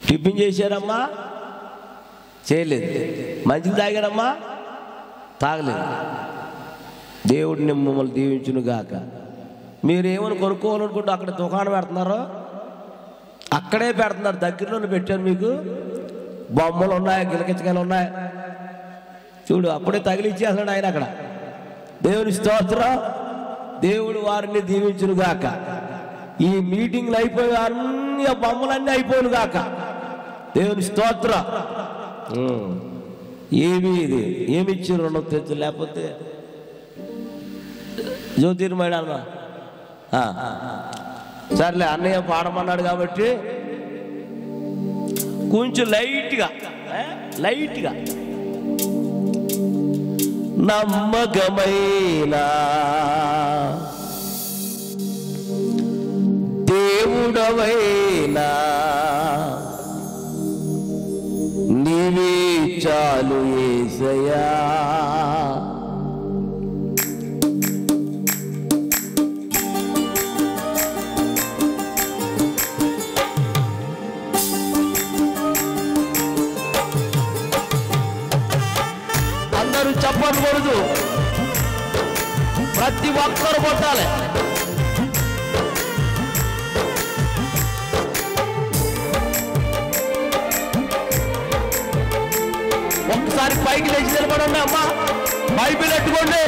Tiffin చేశారమ్మా? చేయలేదు. మంచిది తాగారమ్మా? తాగలేదు. దేవుడిని మిమ్మల్ని దీవించును గాక. మీరేమని కొనుక్కోవాలనుకుంటే అక్కడ దుకాణం పెడుతున్నారో అక్కడే పెడుతున్నారు. దగ్గరలోనే పెట్టారు. మీకు బొమ్మలు ఉన్నాయి, గిలకిచ్చకాయలు ఉన్నాయి. చూడు, అప్పుడే తగిలిచ్చేస్తున్నాడు ఆయన అక్కడ. దేవుని స్తోత్రం. దేవుడు వారిని దీవించును గాక. ఈ మీటింగ్లు అయిపోయి అన్ని బొమ్మలన్నీ అయిపోను గాక. దేవుని స్తోత్రం. ఏమి ఇది ఏమి ఇచ్చారు రుణం తెచ్చు, లేకపోతే జ్యోతిర్మయమ్మ సర్లే అన్నయ్య పాడమన్నాడు కాబట్టి కొంచెం లైట్గా నమ్మకమైన దేవుడవైనా నీవే చాలు యేసయ్యా. అందరూ చెప్పకూడదు, ప్రతి ఒక్కరు కొట్టాలి. ఒక్కసారి పైకి లేచి నిలబడండి అమ్మా, బైబిల్ ఎట్టుకోండి.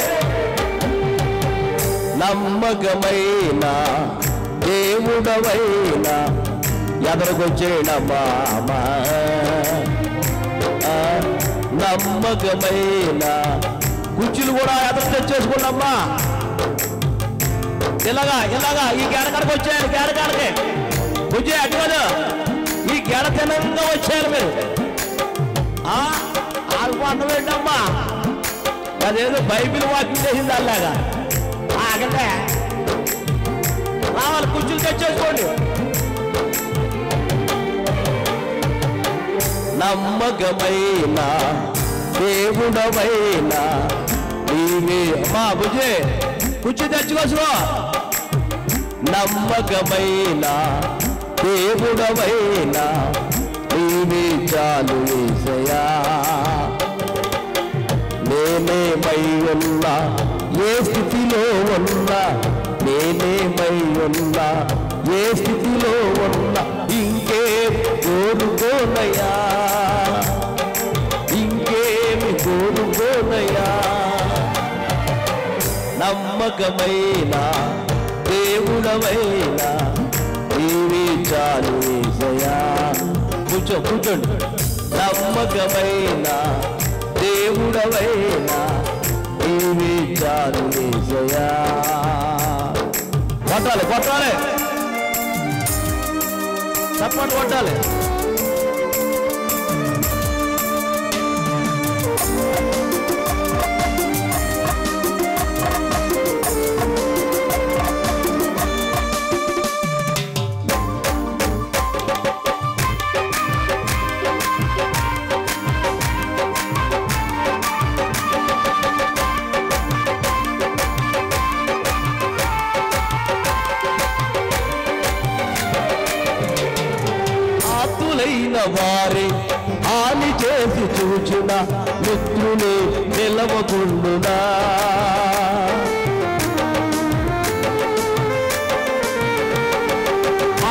నమ్మకమైన దేవుడవైనా ఎదరకొచ్చేనమ్మా, నమ్మకమైన కుర్చీలు కూడా ఎదరు తెచ్చేసుకోండమ్మా. ఇలాగా ఈ గెడకడకు వచ్చేయాలి. గెడకడకి బుజ్జి అటు కదా, ఈ గెడకనంగా వచ్చేయాలి మీరు. అన్నం ఏంటమ్మా, అదేదో బైబిల్ వాకింగ్ చేసింది అలాగా. ఆగంటే రావాలి, కుర్చీలు తెచ్చేసుకోండి. నమ్మకమైన దేవుడవైనా నీవే అమ్మా. బుజ్జి కుర్చీ తెచ్చుకోవచ్చు. నమ్మకమైన దేవుడవైనా నీవే చాలు యేసయ్యా. నేనేమై ఉన్నా, ఏ స్థితిలో ఉన్నా, నేనేమై ఉన్నా, ఏ స్థితిలో ఉన్నా, ఇంకేం కోరుకోనయ్యా, ఇంకేమి కోరుకోనయ్యా. నమ్మకమైన దేవుడవైనా నీవే చాలు యేసయ్యా. కూర్చోండి. నమ్మకమైన దేవుడవైనా నీవే చాలు యేసయ్యా. కొట్టాలి, చప్పట్లు కొట్టాలి. వారి హాని చేసి చూచిన మిత్రులే నిలవకుండునా.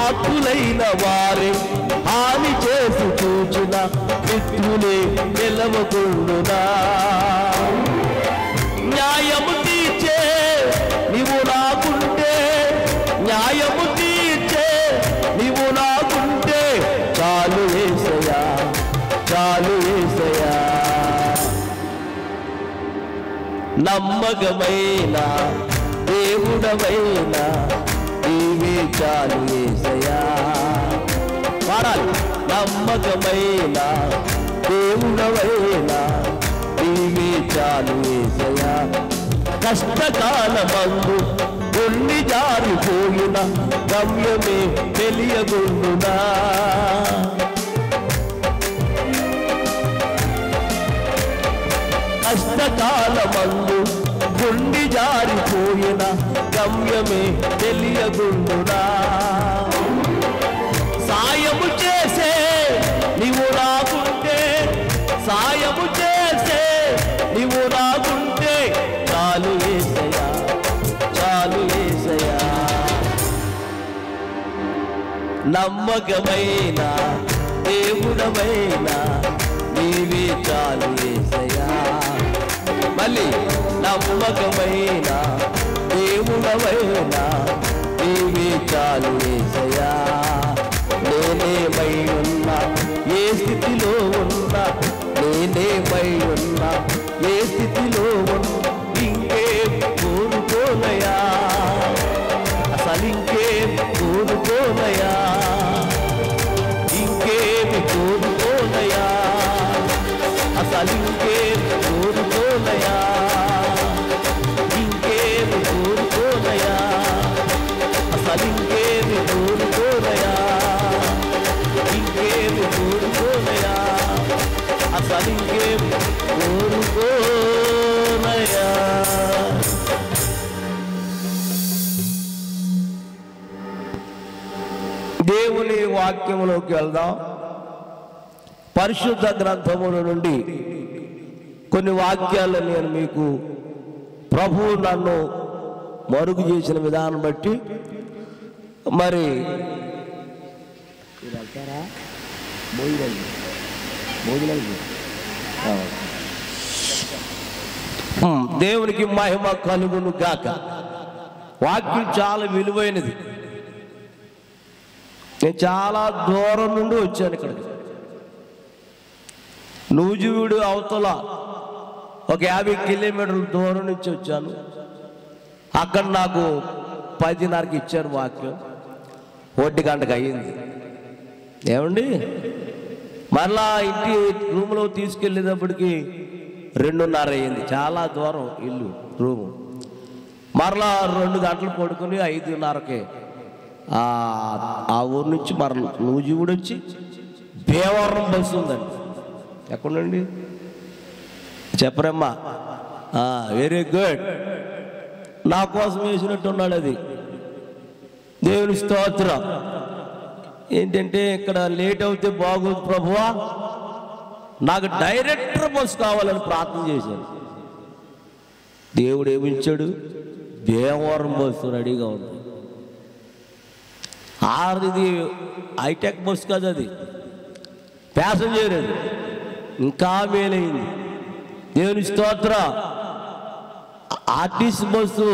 ఆతులైన వారి హాని చేసి చూచిన మిత్రులే నిలవకుండునా. న్యాయము తీర్చే నీవు నాకుంటే, న్యాయము తీర్చే నీవు నాకుంటే చాలు యేసయ్యా, చాలు యేసయ్యా. నమ్మకమైన దేవుడవైనా నీవే చాలు యేసయ్యా. పాడాలి. నమ్మకమైన దేవుడవైనా నీవే చాలు యేసయ్యా. కష్టకాలమందు కొన్ని జారిపోయిన గమ్యమే తెలియగుండునా. కష్టకాలమందు గుండి జారిపోయిన గమ్యమే తెలియగుండునా. సాయము చేసే నమ్మకమైన దేవుడవైనా నీవే చాలు యేసయ్యా. మళ్ళీ నమ్మకమైన దేవుడవైనా నీవే చాలు యేసయ్యా. నేనేమై ఉన్నా ఏ స్థితిలో ఉన్నా, నేనేమై ఉన్నా ఏ స్థితిలో ఉన్నా, ఇంకేం కోరుకోనయా, అసలు ఇంకేం కోరుకోనయా, ఇంకేమి కోరుకోనయా, అసలు ఇంకేం కోరుకోనయా, ఇంకేమి కోరుకోనయా, అసలు ఇంకేమి కోరుకోనయా, ఇంకేమి కోరుకోనయా, అసలు ఇంకేమి కోరుకోనయా. దేవుని వాక్యములోకి వెళ్దాం. పరిశుద్ధ గ్రంథముల నుండి కొన్ని వాక్యాలు నేను మీకు ప్రభువు నన్ను మరుగు చేసిన విధానం బట్టి మరి దేవునికి మహిమ కలుగును గాక. వాక్యం చాలా విలువైనది. నేను చాలా దూరం నుండి వచ్చాను ఇక్కడికి. నూజివీడు అవతల ఒక 50 కిలోమీటర్ల దూరం నుంచి వచ్చాను. అక్కడ నాకు 10:30కి ఇచ్చారు వాక్యం. 1 గంటకు అయ్యింది. ఏమండి, మరలా ఇంటి రూమ్లో తీసుకెళ్ళేటప్పటికి 2:30 అయ్యింది. చాలా దూరం ఇల్లు రూము. మరలా 2 గంటలు పడుకుని 5:30కి ఆ ఊరు నుంచి మరలా నూజివీడు వచ్చి భీమవరం బస్సు ఉందండి. ఎక్కడండి చెప్పరమ్మా? Very good. నా కోసం వేసినట్టున్నాడు అది. దేవుని స్తోత్రం. ఏంటంటే ఇక్కడ లేట్ అవుతే బాగోదు ప్రభువా, నాకు డైరెక్టర్ బస్సు కావాలని ప్రార్థన చేశాను. దేవుడు ఏమిచ్చాడు? భీమవరం బస్సు రెడీగా ఉంది. ఇది హైటెక్ బస్సు కాదు, అది ప్యాసింజర్. అది ఇంకా మేలైంది. దేవుని స్తోత్రం. ఆర్టీసీ బస్సు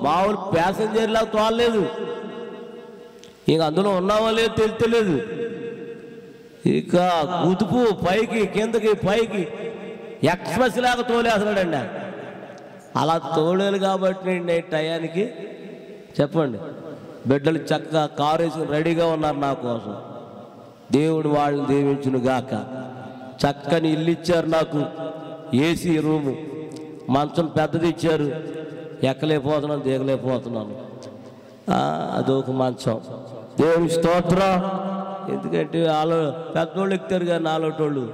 మామూలు ప్యాసింజర్ లాగా తోలలేదు. ఇక అందులో ఉన్నావో లేదో తెలియలేదు. ఇక కుదుపు పైకి కిందకి పైకి ఎక్స్ప్రెస్ లాగా తోలేస్తున్నాడండి. అలా తోలేలు కాబట్టి నేను టయానికి చెప్పండి బిడ్డలు చక్కగా కారు వేసుకుని రెడీగా ఉన్నారు నా కోసం. దేవుడు వాళ్ళని దీవించును గాక. చక్కని ఇల్లు ఇచ్చారు నాకు. ఏసీ రూము, మంచం పెద్దది ఇచ్చారు. ఎక్కలేకపోతున్నాను, దిగలేకపోతున్నాను. అదొక మంచం. దేవుని స్తోత్రం. ఎందుకంటే వాళ్ళు పెద్దోళ్ళు ఎక్కుతారు కానీ నాలోటోళ్ళు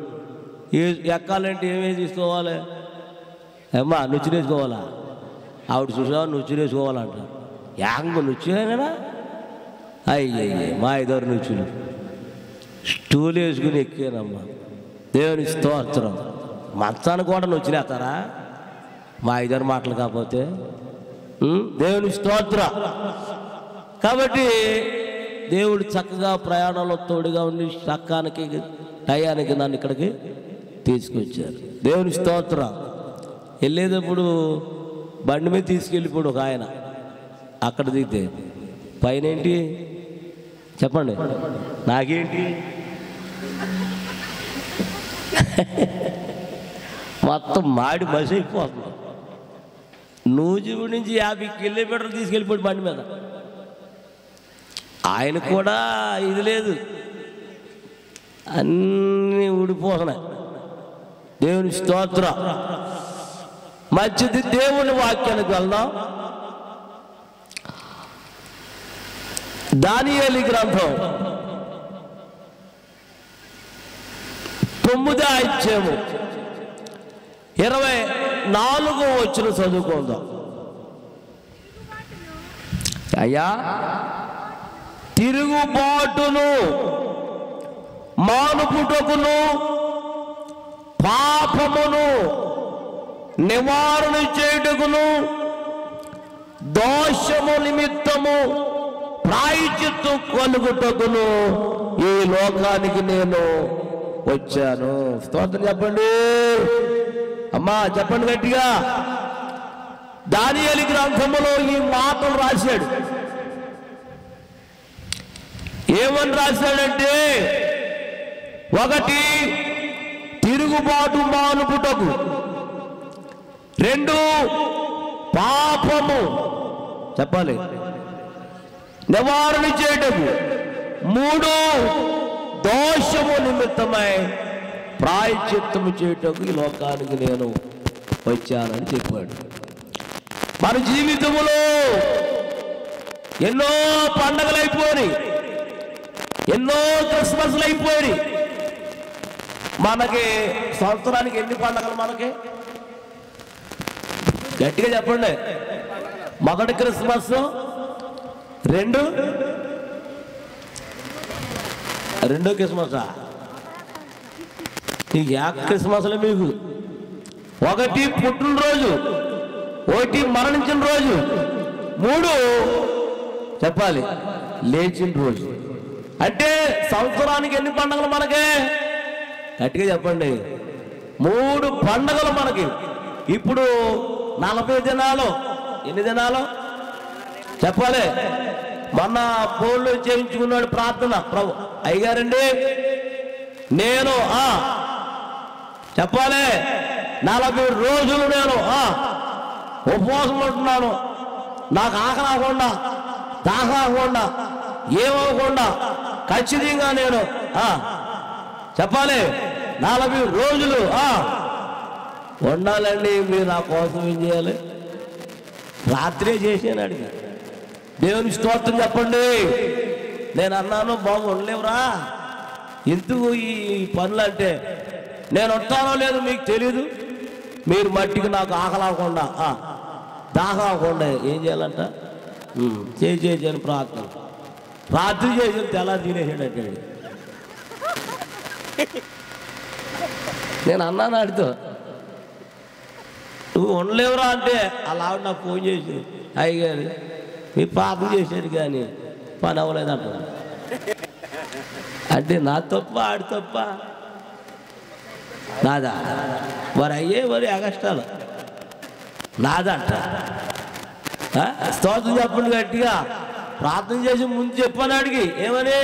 ఎక్కాలంటే ఏమేమి తీసుకోవాలి? అమ్మా నుచ్చినేసుకోవాలా? ఆవిడ చూసావా నుచ్చినేసుకోవాలంట. యాంగ నుచ్చినా అయ్యయ్యే మా 5 నుచ్చులు స్టూల్ వేసుకుని ఎక్కానమ్మా. దేవుని స్తోత్రం. మంచాన్ని కూడా నుచ్చినేస్తారా మా 5 మాటలు కాకపోతే? దేవుని స్తోత్రం. కాబట్టి దేవుడు చక్కగా ప్రయాణంలో తోడుగా ఉండి చక్కానికి టయానికి నన్ను ఇక్కడికి తీసుకొచ్చారు. దేవుని స్తోత్రం. వెళ్ళేటప్పుడు బండి మీద తీసుకెళ్ళిపోడు ఒక ఆయన. అక్కడ దిగితే పైన ఏంటి చెప్పండి? నాకేంటి మొత్తం మాడి బస్ అయిపోతుంది. నూజివీడు నుంచి 50 కిలోమీటర్లు తీసుకెళ్ళిపోయి బండి మీద. ఆయన కూడా ఇది లేదు, అన్నీ ఊడిపోతున్నాయి. దేవుని స్తోత్రం. మంచిది. దేవుని వాక్యానికి వెళ్దాం. దానియేలు గ్రంథం 9వ అధ్యాయము 24వ వచనం చదువుకుందాం. అయ్యా, తిరుగుబాటును మానుపుటకును పాపమును నివారణ చేయుటకును దోషము నిమిత్తము ప్రాయశ్చిత్తం కలుగుటకును ఈ లోకానికి నేను వచ్చాను. స్తోత్రం చెప్పండి అమ్మా, చెప్పండి గట్టిగా. దానియేలు గ్రంథములో ఈ మాటలు రాశాడు. ఏమని రాశాడంటే, ఒకటి తిరుగుబాటు మానుపుటకు, రెండు పాపము చెప్పాలి నివారణ చేయటకు, మూడు దోషము నిమిత్తమై ప్రాయశ్చిత్తము చేయటకు ఈ లోకానికి నేను వచ్చానని చెప్పాడు. మన జీవితంలో ఎన్నో పండగలు అయిపోయి, ఎన్నో క్రిస్మస్లు అయిపోయి, మనకి సంవత్సరానికి ఎన్ని పండగలు? మనకి గట్టిగా చెప్పండి. మొదటి క్రిస్మస్, రెండో క్రిస్మసా? ఈ క్రిస్మస్లో మీకు ఒకటి పుట్టినరోజు, ఒకటి మరణించిన రోజు, మూడు చెప్పాలి లేచిన రోజు. అంటే సంవత్సరానికి ఎన్ని పండుగలు మనకి? గట్టిగా చెప్పండి. 3 పండుగలు మనకి. ఇప్పుడు 40 దినాలు. ఎన్ని దినాలు చెప్పాలి? మొన్న ఫోన్లో చేయించుకున్నాడు ప్రార్థన. ప్రభు అయ్యారండి, నేను చెప్పాలి 40 రోజులు నేను ఉపవాసం ఉంటున్నాను. నాకు ఆకలి అవ్వకుండా, దాహం అవ్వకుండా, ఏమవ్వకుండా ఖచ్చితంగా నేను చెప్పాలి 40 రోజులు ఉండాలండి. మీరు నా కోసం ఏం చేయాలి? రాత్రే చేసాను అడిగి. దేవుని స్తోత్రం చెప్పండి. నేను అన్నాను, బాబు ఉండలేవురా, ఎందుకు ఈ పనులు అంటే, నేను ఉంటానో లేదో మీకు తెలీదు, మీరు మట్టికి నాకు ఆకలి అవ్వకుండా, దాహం అవ్వకుండా ఏం చేయాలంట? చేయని ప్రార్థన. రాత్రి చేసి తెల్లారి తినేసాడు అంటే. నేను అన్నాను అడితో, నువ్వు ఉండలేవురా అంటే, అలా ఆవిడ నాకు ఫోన్ చేసి, అయ్యగారు మీ ప్రార్థన చేశారు కానీ పని అవ్వలేదంట. అంటే నా తప్ప ఆడి తప్ప నాదా? మరి అయ్యే మరి అగస్టాలు నాదంట. స్తోత్రం చెప్పండి గట్టిగా. ప్రార్థన చేసి ముందు చెప్పాను అడిగి, ఏమని?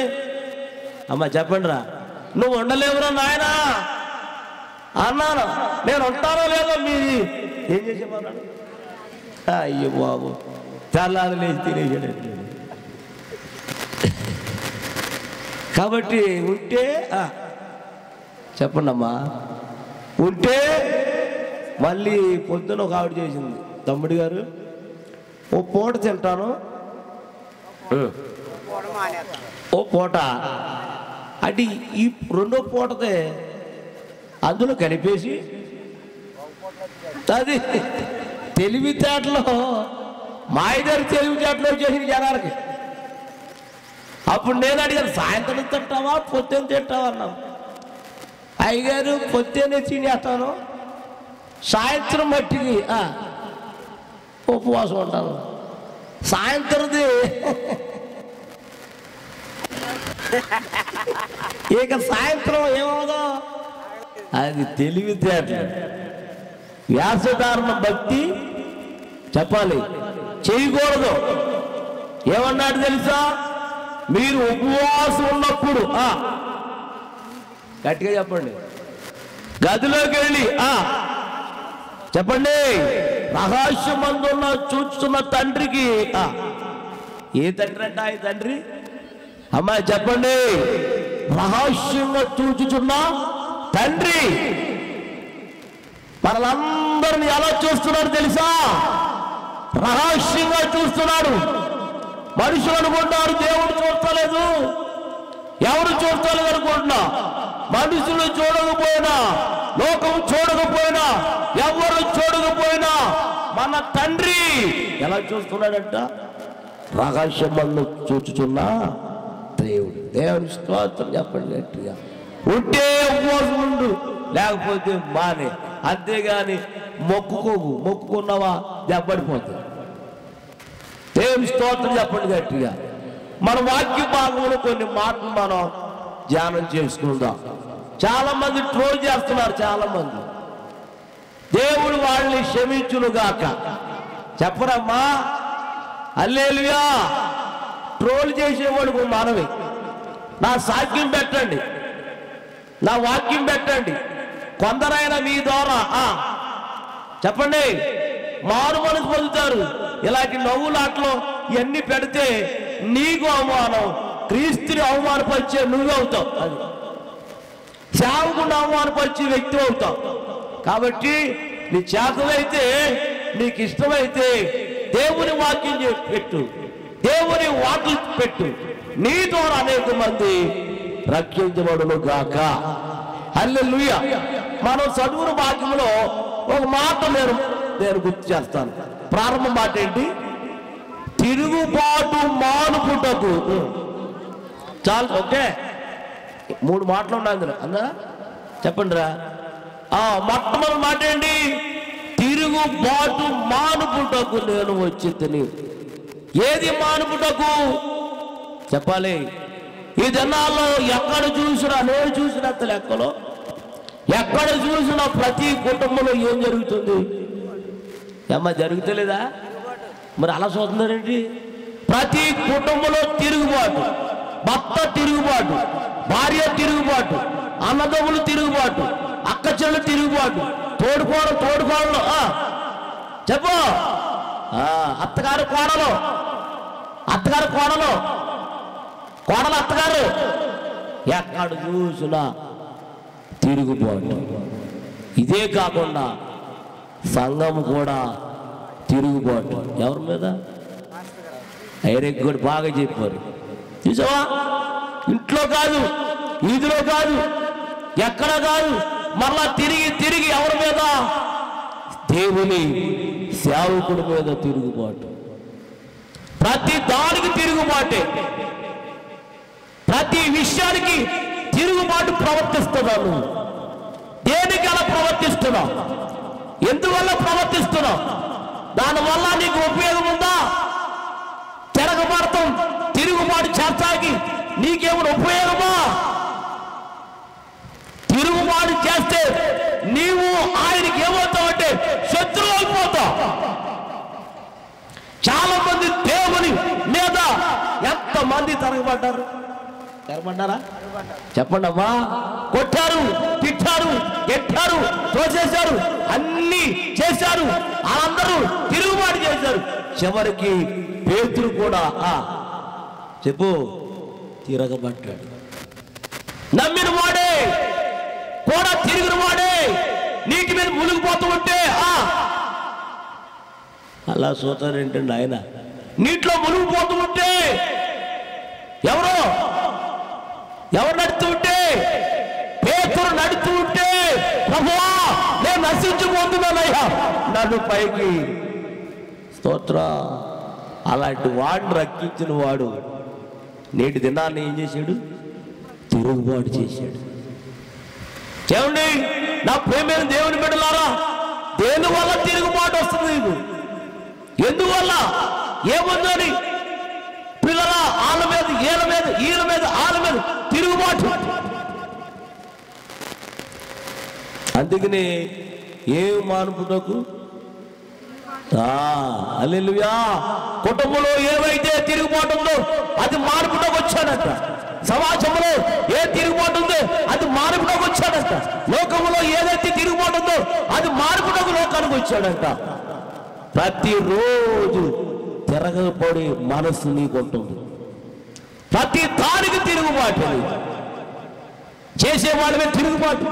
అమ్మ చెప్పండి రా, నువ్వు ఉండలేవురా నాయనా అన్నాను. నేను ఉంటానో లేదో మీది ఏం చేసేమన్నాడు? అయ్యో బాబు, తెల్లారి లేచి తినేసాడు. కాబట్టి ఉంటే చెప్పండి అమ్మా. ఉంటే మళ్ళీ పొద్దున ఒక ఆవిడ చేసింది, తమ్ముడు గారు ఓ పూట తింటాను, ఓ పూట అంటే ఈ రెండో పూటతే అందులో కలిపేసి, అది తెలివితేటలో మా ఇద్దరు తెలివితేటలో వచ్చేసింది జనాలకి. అప్పుడు నేను అడిగాను, సాయంత్రం తింటావా పొద్దున్న తింటావా అన్నాను. అయ్యగారు పొద్దున్నే తినేస్తాను, సాయంత్రం మట్టికి ఉపవాసం ఉంటాను. సాయంత్రంది ఇక సాయంత్రం ఏమవుదో అది తెలివితేటలు. వ్యాసధారణ భక్తి చెప్పాలి చేయకూడదు. ఏమన్నాడు తెలుసా? మీరు ఉపవాసం ఉన్నప్పుడు గట్టిగా చెప్పండి, గదిలోకి వెళ్ళి చెప్పండి, రహస్యమందున్న చూస్తున్న తండ్రికి. ఏ తండ్రి అంట? ఈ తండ్రి అమ్మాయి చెప్పండి, రహస్యంగా చూచుచున్న తండ్రి మనలందరినీ ఎలా చూస్తున్నాడు తెలుసా? రహస్యంగా చూస్తున్నాడు. మనుషులు అనుకుంటున్నారు దేవుడు చూస్తలేదు, ఎవరు చూస్తలేదు అనుకుంటున్నా. మనుషులు చూడకపోయినా, లోకం చూడకపోయినా, ఎవరు చూడకపోయినా మన తండ్రి ఎలా చూస్తున్నాడంట? రహస్యమందు చూచుచున్నా దేవుడు. దేవుని స్తోత్రం చెప్పండి గట్టిగా. ఉంటే ఉపవాసం ఉండు, లేకపోతే మానే. అంతేగాని మొక్కుకోకు, మొక్కుకున్నావా దెబ్బడిపోతుంది. దేవుని స్తోత్రం చెప్పండి గట్టిగా. మన వాక్య భాగంలో కొన్ని మాటలు మనం ధ్యానం చేసుకుందాం. చాలా మంది ట్రోల్ చేస్తున్నారు. చాలా మంది దేవుడు వాళ్ళని క్షమించునుగాక చెప్పరమ్మా. హల్లెలూయా. ట్రోల్ చేసేవాడు మనమే. నా సాక్ష్యం పెట్టండి, నా వాక్యం పెట్టండి. కొందరైనా మీ ద్వారా చెప్పండి మారు మనసు పొందుతారు. ఇలాంటి నవ్వులాట్లో ఇవన్నీ పెడితే నీకు అవమానం, క్రీస్తుని అవమానపరిచే నువ్వు అవుతావు. అది సేవకుని అవమానపరిచే వ్యక్తి అవుతావు. కాబట్టి నీ చేతనైతే నీకు ఇష్టమైతే దేవుని వాక్యం పెట్టు, దేవుని వాక్యం పెట్టు. నీ ద్వారా అనేక మంది రక్షించబడును గాక. హల్లెలూయా. మనం చదువుల వాక్యంలో ఒక మాట నేను గుర్తు చేస్తాను. ప్రారంభ మాట ఏంటి? తిరుగుబాటు మానుపుటకు. చాలు, ఓకే. 3 మాటలు ఉన్నాయి అందులో. అందరా చెప్పండి రా. మొట్టమొదటి మాట ఏంటి? తిరుగుబాటు మానుపుటకు నేను వచ్చితిని. ఏది మానుపుటకు చెప్పాలి? ఈ దినాల్లో ఎక్కడ చూసినా, నేను చూసినంత లెక్కలో ఎక్కడ చూసినా ప్రతి కుటుంబంలో ఏం జరుగుతుంది? ఏమ్మా జరుగుతలేదా? మరి అలా చూస్తున్నారేంటి? ప్రతి కుటుంబంలో తిరుగుబాటు, భర్త తిరుగుబాటు, భార్య తిరుగుబాటు, అన్నదమ్ములు తిరుగుబాటు, అక్క చెల్లెలు తిరుగుబాటు, తోడుకోడలు చెప్పు, అత్తగారు కోడలు, కోడలు అత్తగారు, ఎక్కడ చూసినా తిరుగుబాటు. ఇదే కాకుండా సంఘం కూడా తిరుగుబాటు. ఎవరి మీద? ఐరెగ్గుడు బాగా చెప్పారు. చూసావా? ఇంట్లో కాదు, వీధిలో కాదు, ఎక్కడ కాదు, మరలా తిరిగి ఎవరి మీద? దేవుని సేవకుడి మీద తిరుగుబాటు. ప్రతి దానికి తిరుగుబాటే, ప్రతి విషయానికి తిరుగుబాటు ప్రవర్తిస్తున్నావు. దేనికి అలా ప్రవర్తిస్తున్నావు? ఎందువల్ల ప్రవర్తిస్తున్నావు? దానివల్ల నీకు ఉపయోగం ఉందా? తిరగబడతాం, తిరుగుబాటు చేస్తాకి నీకేమైనా ఉపయోగమా? తిరుగుబాటు చేస్తే నీవు ఆయనకి ఏమవుతావంటే శత్రువు అయిపోతావు. చాలా మంది దేవుని మీద ఎంతమంది తిరగబడ్డారు? తిరగబడ్డారా? చెప్పండి అమ్మా. కొట్టారు, తిట్టారు, ఎట్టారు, తోసేశారు, అన్ని చేశారు. వాళ్ళందరూ తిరుగుబాటు చేశారు. చివరికి పేతురు కూడా చెప్పు తిరగబడ్డాడు. నమ్మిన వాడే కూడా తిరిగిన వాడే నీటి మీద మునిగిపోతూ ఉంటే అలా చూస్తారేంటండి ఆయన? నీటిలో మునిగిపోతూ ఉంటే ఎవరు నడుతూ ఉంటే? పేతురు నడుతూ ఉంటే, ప్రభువా నేను నశించిపోతున్నానయ్యా, నన్ను పైకి స్తోత్ర. అలాంటి వాడిని రక్షించిన వాడు నేటి దినాన్ని ఏం చేశాడు? తిరుగుబాటు చేశాడు. ఏమండి నా ప్రేమైన దేవుని బిడ్డలారా, దేనివల్ల తిరుగుబాటు వస్తుంది నీకు? ఎందువల్ల? ఏముందని? పిల్లల వాళ్ళ మీద, వీళ్ళ మీద, వీళ్ళ మీద, వాళ్ళ మీద తిరుగుబాటు. అందుకని ఏం మానుపుటకు? హల్లెలూయా. కుటుంబంలో ఏవైతే తిరుగుబాటు ఉందో అది మానుపుటకు వచ్చాడంట. సమాజంలో ఏ తిరుగుబాటు ఉందో అది మానుపుటకు వచ్చాడంట. లోకంలో ఏదైతే తిరుగుబాటు ఉందో అది మానుపుటకు లోకానికి వచ్చాడంట. ప్రతిరోజు తిరగబడి మనసు నీకుంటుంది. ప్రతి దానికి తిరుగుబాటు. చేసేవాళ్ళ మీద తిరుగుబాటు,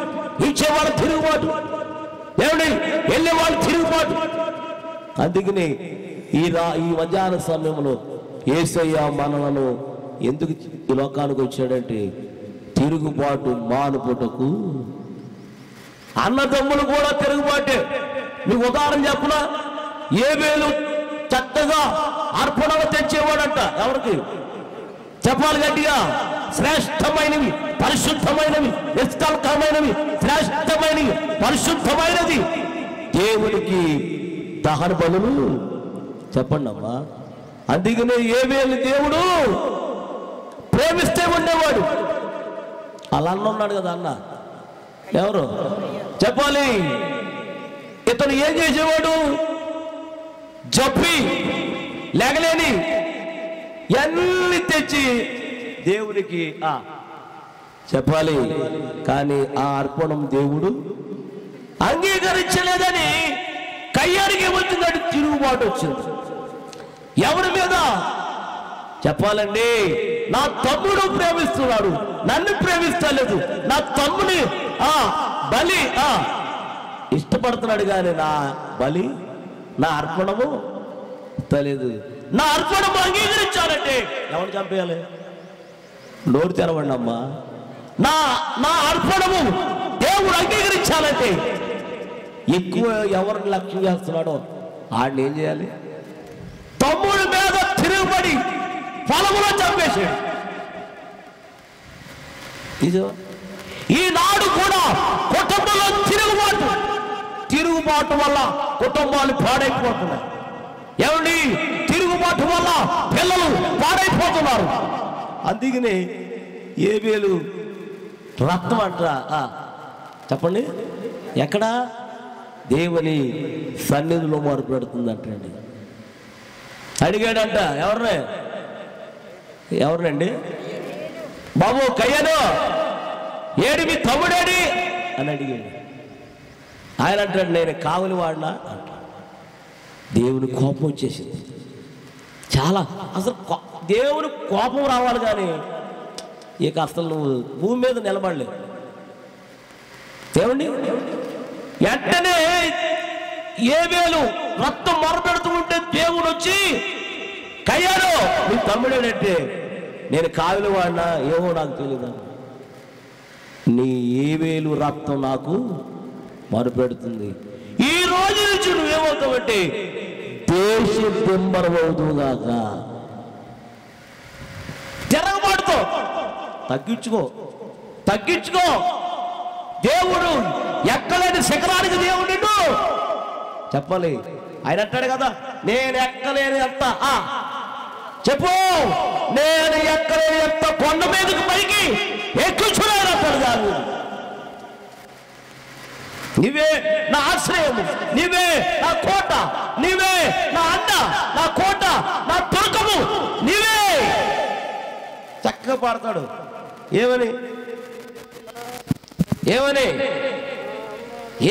ఇచ్చేవాళ్ళు తిరుగుబాటు, ఏమండి వెళ్ళేవాళ్ళు తిరుగుబాటు. అందుకని ఈ మధ్యాహ్న సమయంలో యేసయ్య మనలను ఎందుకు ఈ లోకానికి వచ్చాడంటే తిరుగుబాటు మానుపుటకు. అన్నదమ్ములు కూడా తిరుగుబాటే. మీకు ఉదాహరణ చెప్పనా? ఏబేలు చక్కగా అర్పణలు తెచ్చేవాడంట. ఎవరికి చెప్పాలి గట్టిగా? శ్రేష్టమైనవి, పరిశుద్ధమైనవి, నిష్కల్కమైనవి, శ్రేష్టమైనవి, పరిశుద్ధమైనది దేవునికి దహన బలులు. చెప్పండి అమ్మా. అందుకనే ఏబేలు దేవుడు ప్రేమిస్తే ఉండేవాడు. అలా అన్నాడు కదా అన్న, ఎవరు చెప్పాలి? ఇతను ఏం చేసేవాడు? జప్పి లేగలేని ఎన్ని తెచ్చి దేవునికి చెప్పాలి. కానీ ఆ అర్పణం దేవుడు అంగీకరించలేదని కయ్యానికి ఏమవుతుందంటే తిరుగుబాటు వచ్చింది. ఎవరి మీద చెప్పాలండి? నా తమ్ముడు ప్రేమిస్తున్నాడు, నన్ను ప్రేమిస్తలేదు. నా తమ్ముని బలి ఇష్టపడుతున్నాడు, కానీ నా బలి, నా అర్పణము తెలియదు. నా అర్పణము అంగీకరించాలంటే ఎవరు చంపేయాలి? నోరు తెరవండి అమ్మా. నా అర్పణము దేవుడు అంగీకరించాలంటే ఎక్కువ ఎవరిని లక్ష్యం చేస్తున్నాడో ఆడిని ఏం చేయాలి? తమ్ముడి మీద తిరుగుబడి పొలంలో చంపేశాడు. ఈనాడు కూడా కుటుంబంలో తిరుగుబాటు వల్ల కుటుంబాలు పాడైపోతున్నాయి. ఏమండి? తిరుగుబాటు వల్ల పిల్లలు పాడైపోతున్నారు. అందుకని ఏబేలు రక్తం అంటారా? చెప్పండి, ఎక్కడ? దేవుని సన్నిధిలో మార్పు పెడుతుందంటండి. అడిగాడంట, ఎవరినండి? బాబు కయ్యను, ఏడి మీ తమ్ముడేడి అని అడిగాడు. ఆయన అంటాడు, నేను కావలి వాడినా అంట. దేవుని కోపం వచ్చేసింది చాలా. అసలు దేవుని కోపం రావాలి, కానీ ఇక అసలు నువ్వు భూమి మీద నిలబడలేవు. దేవుని వెంటనే ఏబేలు రక్తం మొరపెడుతూ ఉంటే దేవుడు వచ్చి, కయ్యాను నీ తమ్ముడేనంటే, నేను కావిలి వాడినా ఏమో నాకు తెలియదు, నీ ఏబేలు రక్తం నాకు మొరపెడుతుంది. ఈ రోజు నుంచి నువ్వేమవుతావంటే దేశ దింబరమవుతుందాక. తిరగబాటుతో తగ్గించుకో. దేవుడు ఎక్కలేని శిఖరానికి దేవుడు చెప్పాలి. ఆయన అంటాడు కదా, నేను ఎక్కలేని ఎంత చెప్పు, నేను ఎక్కలేని ఎంత కొండ మీదకి పైకి ఎక్కుచున్నాను అంటాడు కాదు. నీవే నా ఆశ్రయము, నీవే నా కోట, నీవే నా అండ, నా కోట, నా తుర్కము, నీవే. చక్కగా పాడతాడు.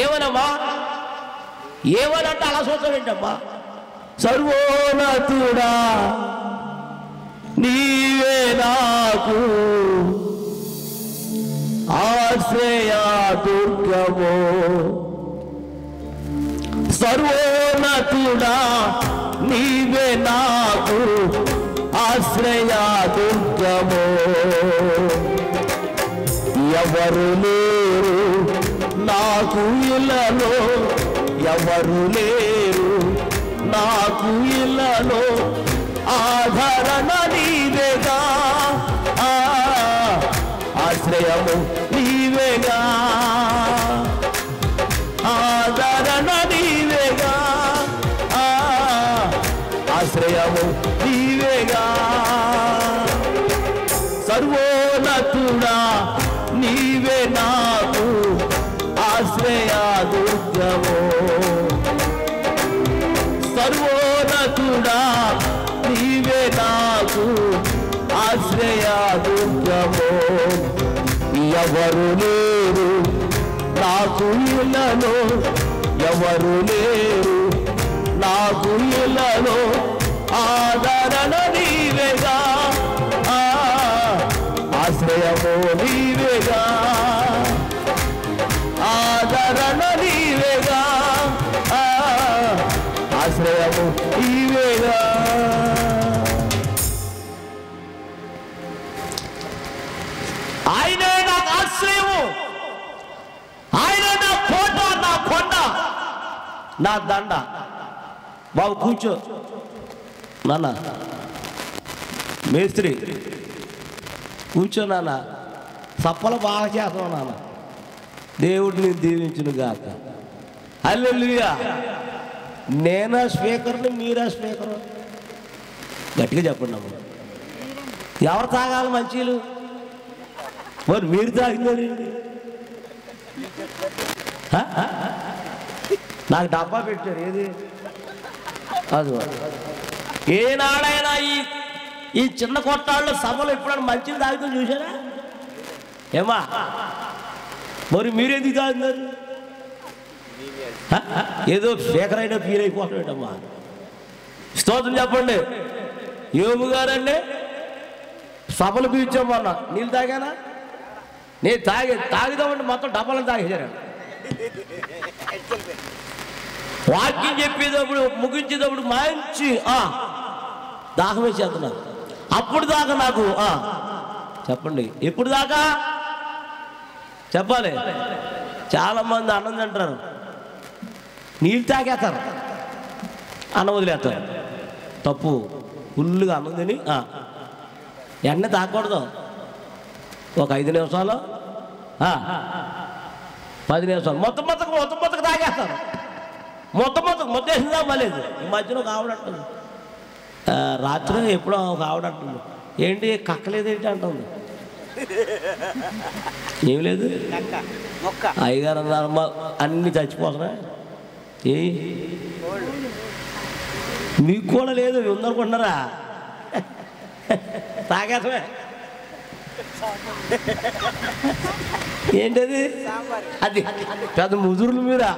ఏమనమ్మా? ఏమనంటే అలా చూస్తావేంటమ్మా? సర్వోన్నతుడా నీవే నాకు ఆశ్రయ దుర్గము, సర్వోన్నతుడా నీవే నాకు ఆశ్రయ దుర్గము. ఎవరు లేరు నాకు ఇలలో, ఎవరు లేరు నాకు ఇలలో, ఆదరణ నీవేగా, ఆశ్రయము నీవేగా, ఆదరణ నీవేగా, ఆశ్రయము నీవేగా. సర్వోన్నతుడా నీవే నాకు ఆశ్రయ దుర్గము, సర్వోన్నతుడా నీవే నాకు ఆశ్రయ దుర్గము. ఎవరు లేరు నాకు ఇలలో, ఎవరు లేరు నాకు ఇలలో, ఆదరణ నీవేగా, ఆశ్రయము నీవేగా, ఆదరణ నీవేగా, ఆశ్రయము నీవేగా. ఆయనే నాకు ఆశ్రయము, ఆయనే నా కోట, నా కొండ, నా దండ. బాబు కూర్చో నాన్న, మేస్త్రి కూర్చో నాన్న, సప్పలు బాగా చేస్తావు నాన్న, దేవుడిని దీవించును గాక. హల్లెలూయా. నేనా స్పీకర్ని, మీరా స్పీకరు? గట్టిగా చెప్పండి అమ్మ. ఎవరు తాగాలి మంచీలు? మరి మీరు తాగినారండి. నాకు డబ్బా పెట్టారు. ఏది అది? ఏనాడైనా ఈ చిన్న కొట్టాళ్ళు సభలో ఎప్పుడైనా మంచిని తాగుతూ చూసారా? ఏమా మరి మీరెందుకు తాగుతున్నారు? ఏదో శేఖర్ అయినా ఫీల్ అయిపోతాడమ్మా. స్తోత్రం చెప్పండి. యోబు గారండి సభలు పీల్చామన్నా నీళ్ళు తాగానా? నేను తాగిదామంటే మొత్తం డబ్బాలను తాగేశారు. వాక్యం చెప్పేటప్పుడు ముగించేటప్పుడు మంచి దాహం వేసేస్తున్నారు. అప్పుడు దాకా నాకు చెప్పండి, ఎప్పుడు దాకా చెప్పాలి. చాలామంది అన్నం తింటారు, నీళ్ళు తాగేస్తారు, అన్నం వదిలేస్తారు. తప్పు. ఫుల్గా అన్నం తిని ఎన్న తాగకూడదు. ఒక 5 నిమిషాలు 10 నిమిషాలు మొత్తం తాగేస్తారు. మొత్తేసిందా బాలేదు. ఈ మధ్యన ఒక ఆవిడ అంటుంది, రాత్రి ఎప్పుడో ఒక ఆవిడ అంటుంది, ఏంటి కక్కలేదేంటి అంటుంది. ఏం లేదు అయ్యగారు అన్నారమ్మా అన్నీ చచ్చిపోతున్నాయి. మీకు కూడా లేదు ఉందనుకుంటున్నారా? తాగేసమే ఏంటది? అది పెద్ద ముదురులు మీరా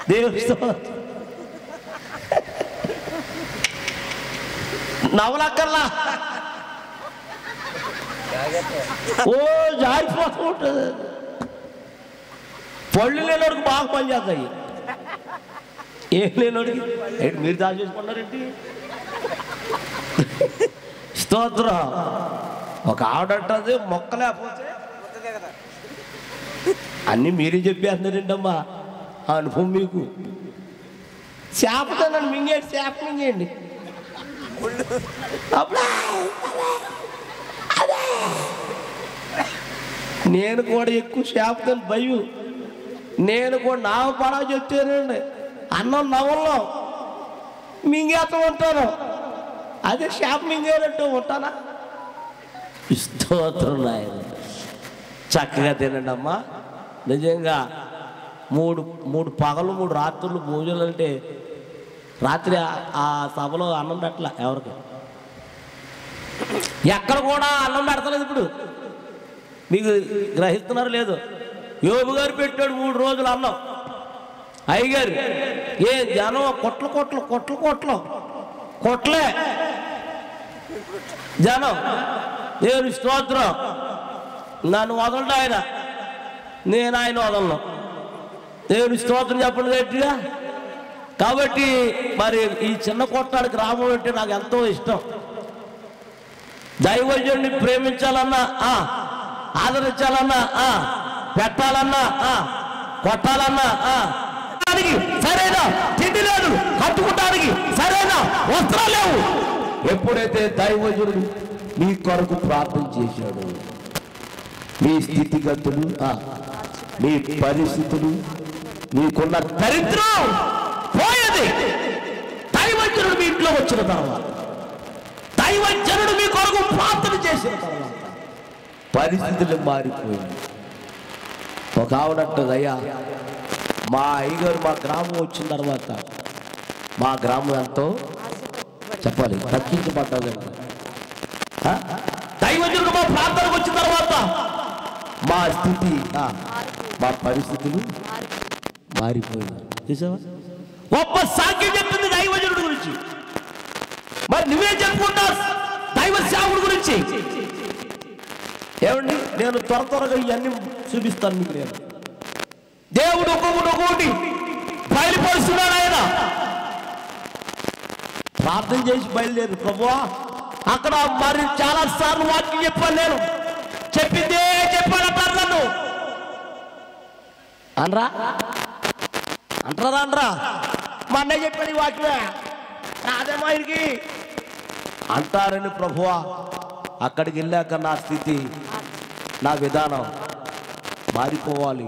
దేవుడితో నవలక్కర్లా జారిపోతూ ఉంటుంది. పళ్ళు లేనోడికి బాగా పనిచేస్తాయి. ఏం లేనోడికి ఏంటి మీరు దాచి చేసుకున్నారేంటి? స్తోత్రం. ఒక ఆవిడంటది మొక్క లేకపోతే అన్నీ మీరే చెప్పేస్తున్నారేంటమ్మా అనుభవం మీకు. చేపతో నన్ను మింగేయండి, చేప మింగేయండి. నేను కూడా ఎక్కువ చేపతో భయం. నేను కూడా నావ పడా చెప్తానండి, అన్నం నవల్లో మింగేస్తూ ఉంటాను. అదే చేప మింగేటట్టు ఉంటానా? స్తోత్రం నాయన. చక్కగా తినండి అమ్మా. నిజంగా మూడు పగలు 3 రాత్రులు భోజనాలు అంటే రాత్రి ఆ సభలో అన్నం పెట్టలే ఎవరికి. ఎక్కడ కూడా అన్నం పెడతలేదు. ఇప్పుడు మీకు గ్రహిస్తున్నారు లేదు? యోబు గారు పెట్టాడు 3 రోజులు అన్నం. అయ్యగారు ఏ జనం కొట్లే జనం. దేవుని స్తోత్రం. నన్ను వదలడు ఆయన, నేను ఆయన వదలను. దేవుని స్తోత్రం చెప్పండి గట్టిగా. కాబట్టి మరి ఈ చిన్న కొట్టాడు గ్రామం అంటే నాకు ఎంతో ఇష్టం. దైవజనుడిని ప్రేమించాలన్నా, ఆదరించాలన్నా, పెట్టాలన్నా, కొట్టాలన్నా, సరైన తిండి లేదు, కట్టుకుంటానికి సరైన వస్త్రాలు లేవు. ఎప్పుడైతే దైవజనుడు మీ కొరకు ప్రార్థన చేశాడు, మీ స్థితిగతులు, మీ పరిస్థితులు, మీకున్న దరిద్రం పోయేది. దైవజనుడు మీ ఇంట్లో వచ్చిన తర్వాత, దైవజనుడు మీ కొరకు ప్రార్థన చేసిన తర్వాత పరిస్థితులు మారిపోయింది. ఒక ఆవిడంటది, అయ్యా మా అయ్యగారు మా గ్రామం వచ్చిన తర్వాత మా గ్రామం ఎంతో చెప్పాలి రక్షించబడ్డది. దైవజనుడు మా ప్రార్థనకు వచ్చిన తర్వాత మా స్థితి, మా పరిస్థితులు మారిపోయినాయి. చూసావా? గొప్ప సాక్ష్యం చెప్తుంది దైవజనుడు గురించి. మరి నువ్వే చెప్పుకుంటావు దైవ సేవకుడి గురించి. ఏమండి, నేను త్వరగా ఇవన్నీ చూపిస్తాను మీకు. నేను దేవుడు ఒక్కొక్కటి బయలుపరుస్తున్నాడు. ఆయన ప్రార్థన చేసి బయలుదేరు ప్రభువా. అక్కడ మరి చాలా సార్లు వాక్యం చెప్పాను, నేను చెప్పిందే చెప్పానంటారు నన్ను అంటారా మా అన్నయ్య చెప్పాడు ఈ వాక్యమే రాదేమో ఆయనకి అంటారని. ప్రభువా అక్కడికి వెళ్ళాక నా స్థితి, నా విధానం మారిపోవాలి,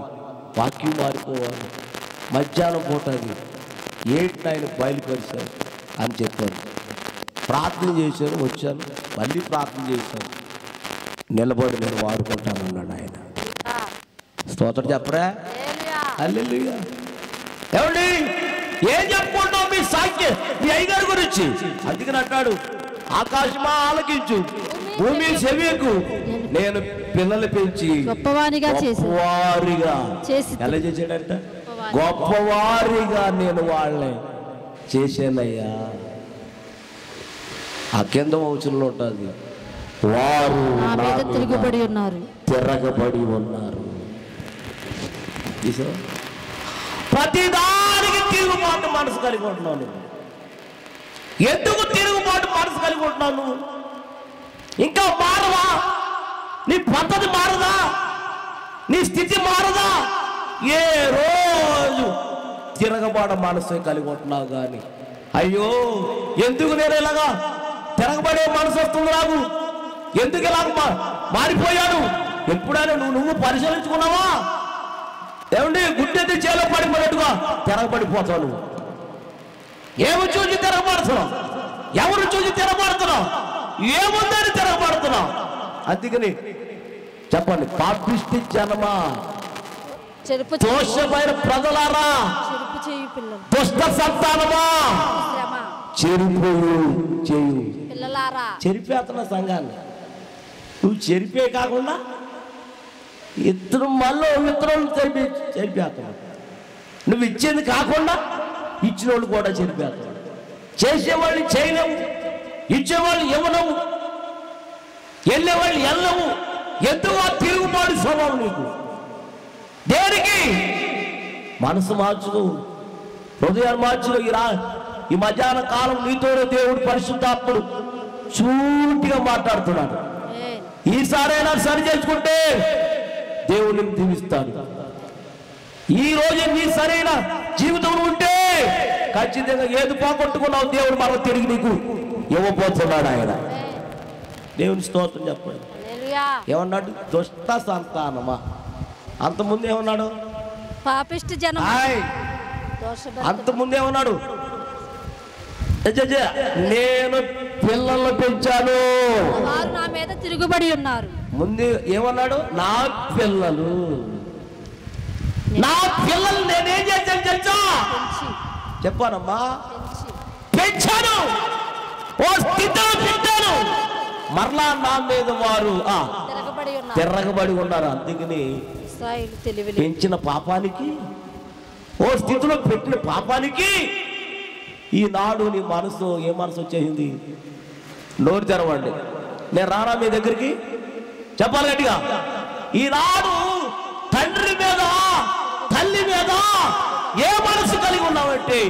వాక్యం మారిపోవాలి. మధ్యాహ్నం పూట అది ఏంటి ఆయన బయలుపరిచారు అని చెప్పాను. ప్రార్థన చేశాను, వచ్చాను. మళ్ళీ ప్రార్థన చేశాను, నిలబడి నేను వాడుకుంటానన్నాడు ఆయన. స్తోత్రం చెప్పరా? హల్లెలూయా. ఏమండి ఏం చెప్పుకుంటావు మీ సాక్ష్యం మీ అయ్యగారి గురించి? అందుకని అంటాడు, ఆకాశమా ఆలకించు, భూమి చెవియకు, నేను పిల్లలు పెంచి గొప్పవారిగా ఎలా చేశాడంట? గొప్పవారిగా నేను వాళ్ళని చేశానయ్యా. ఆ కింద వచనంలో ఉంటుంది, వారు తిరగబడి ఉన్నారు. ప్రతిదానికి తిరుగుబాటు మనసు కలిగి ఉంటున్నాను. ఎందుకు తిరుగుబాటు మనసు కలిగి ఉంటున్నాను? ఇంకా మారవా? నీ పద్ధతి మారదా? నీ స్థితి మారదా? ఏ రోజు తిరగబాటు మనసు కలిగి ఉంటున్నావు కానీ, అయ్యో ఎందుకు నేను ఇలాగా తిరగబడే మనసు వస్తుంది నాకు, ఎందుకు ఇలాగ మారిపోయాను? ఎప్పుడైనా నువ్వు పరిశీలించుకున్నావా? ఏమండి గుడ్డెత్తి చేలో పడిపోయినట్టుగా తిరగబడిపోతావు నువ్వు. ఏమి చూసి తిరగబడుతున్నావు? ఎవరు చూసి తిరగబడుతున్నావు? ఏముందని తిరగబడుతున్నావు? అందుకని చెప్పండి, పాపిష్టి జనమా, దోషమైన ప్రజలారా, దుష్ట సంతానమా, చెరిపోయు చేయు. చెరిపేస్తున్న సంఘాన్ని నువ్వు చెరిపే కాకుండా ఇద్దరు మళ్ళీ ఇతరులను చెరిపేస్తున్నావు. నువ్వు ఇచ్చేది కాకుండా ఇచ్చిన వాళ్ళు కూడా చెరిపేస్తున్నావు. చేసేవాళ్ళు చేయలేవు, ఇచ్చేవాళ్ళు ఇవ్వలేవు, వెళ్ళేవాళ్ళు వెళ్ళవు. ఎందుకు ఆ తిరుగుబాటు స్వభావం నీకు? దేనికి? మనసు మార్చుకో, హృదయాన్ని మార్చుకో. ఈ మధ్యాహ్న కాలం నీతోనే దేవుడు పరిశుద్ధాత్ముడు సూటిగా మాట్లాడుతున్నాడు. ఈసారైనా సరి చేసుకుంటే దేవుని దీవిస్తాడు. ఈ రోజు నీ సరైన జీవితం ఉంటే ఖచ్చితంగా ఏది పోగొట్టుకున్నావు దేవుడు మనం తిరిగి నీకు ఇవ్వబోతున్నాడు ఆయన. దేవుని స్తోత్రం చెప్పండి. ఏమన్నాడు? దుష్ట సంతానమా. అంతకుముందు ఏమన్నాడు? పాపిష్టి జనం. అంతకుముందు ఏమన్నాడు? నేను పిల్లలను పెంచాను, వారు నా మీద తిరుగుబడి ఉన్నారు. ముందు ఏమన్నాడు? నా పిల్లలు నేనేం చేశాను తెలుసా? చెప్పానమ్మా, పెంచాను, ఓ స్థితిలో పెట్టాను. మరలా నా మీద వారు తిరగబడి ఉన్నారు. అందుకని పెంచిన పాపానికి, ఓ స్థితిలో పెట్టిన పాపానికి ఈనాడు నీ మనసు ఏ మనసు వచ్చేసింది? నోరు తెరవండి, నేను రానా మీ దగ్గరికి? చెప్పాలి గట్టిగా. ఈనాడు తండ్రి మీద తల్లి మీద ఏ మనసు కలిగి ఉన్నావంటే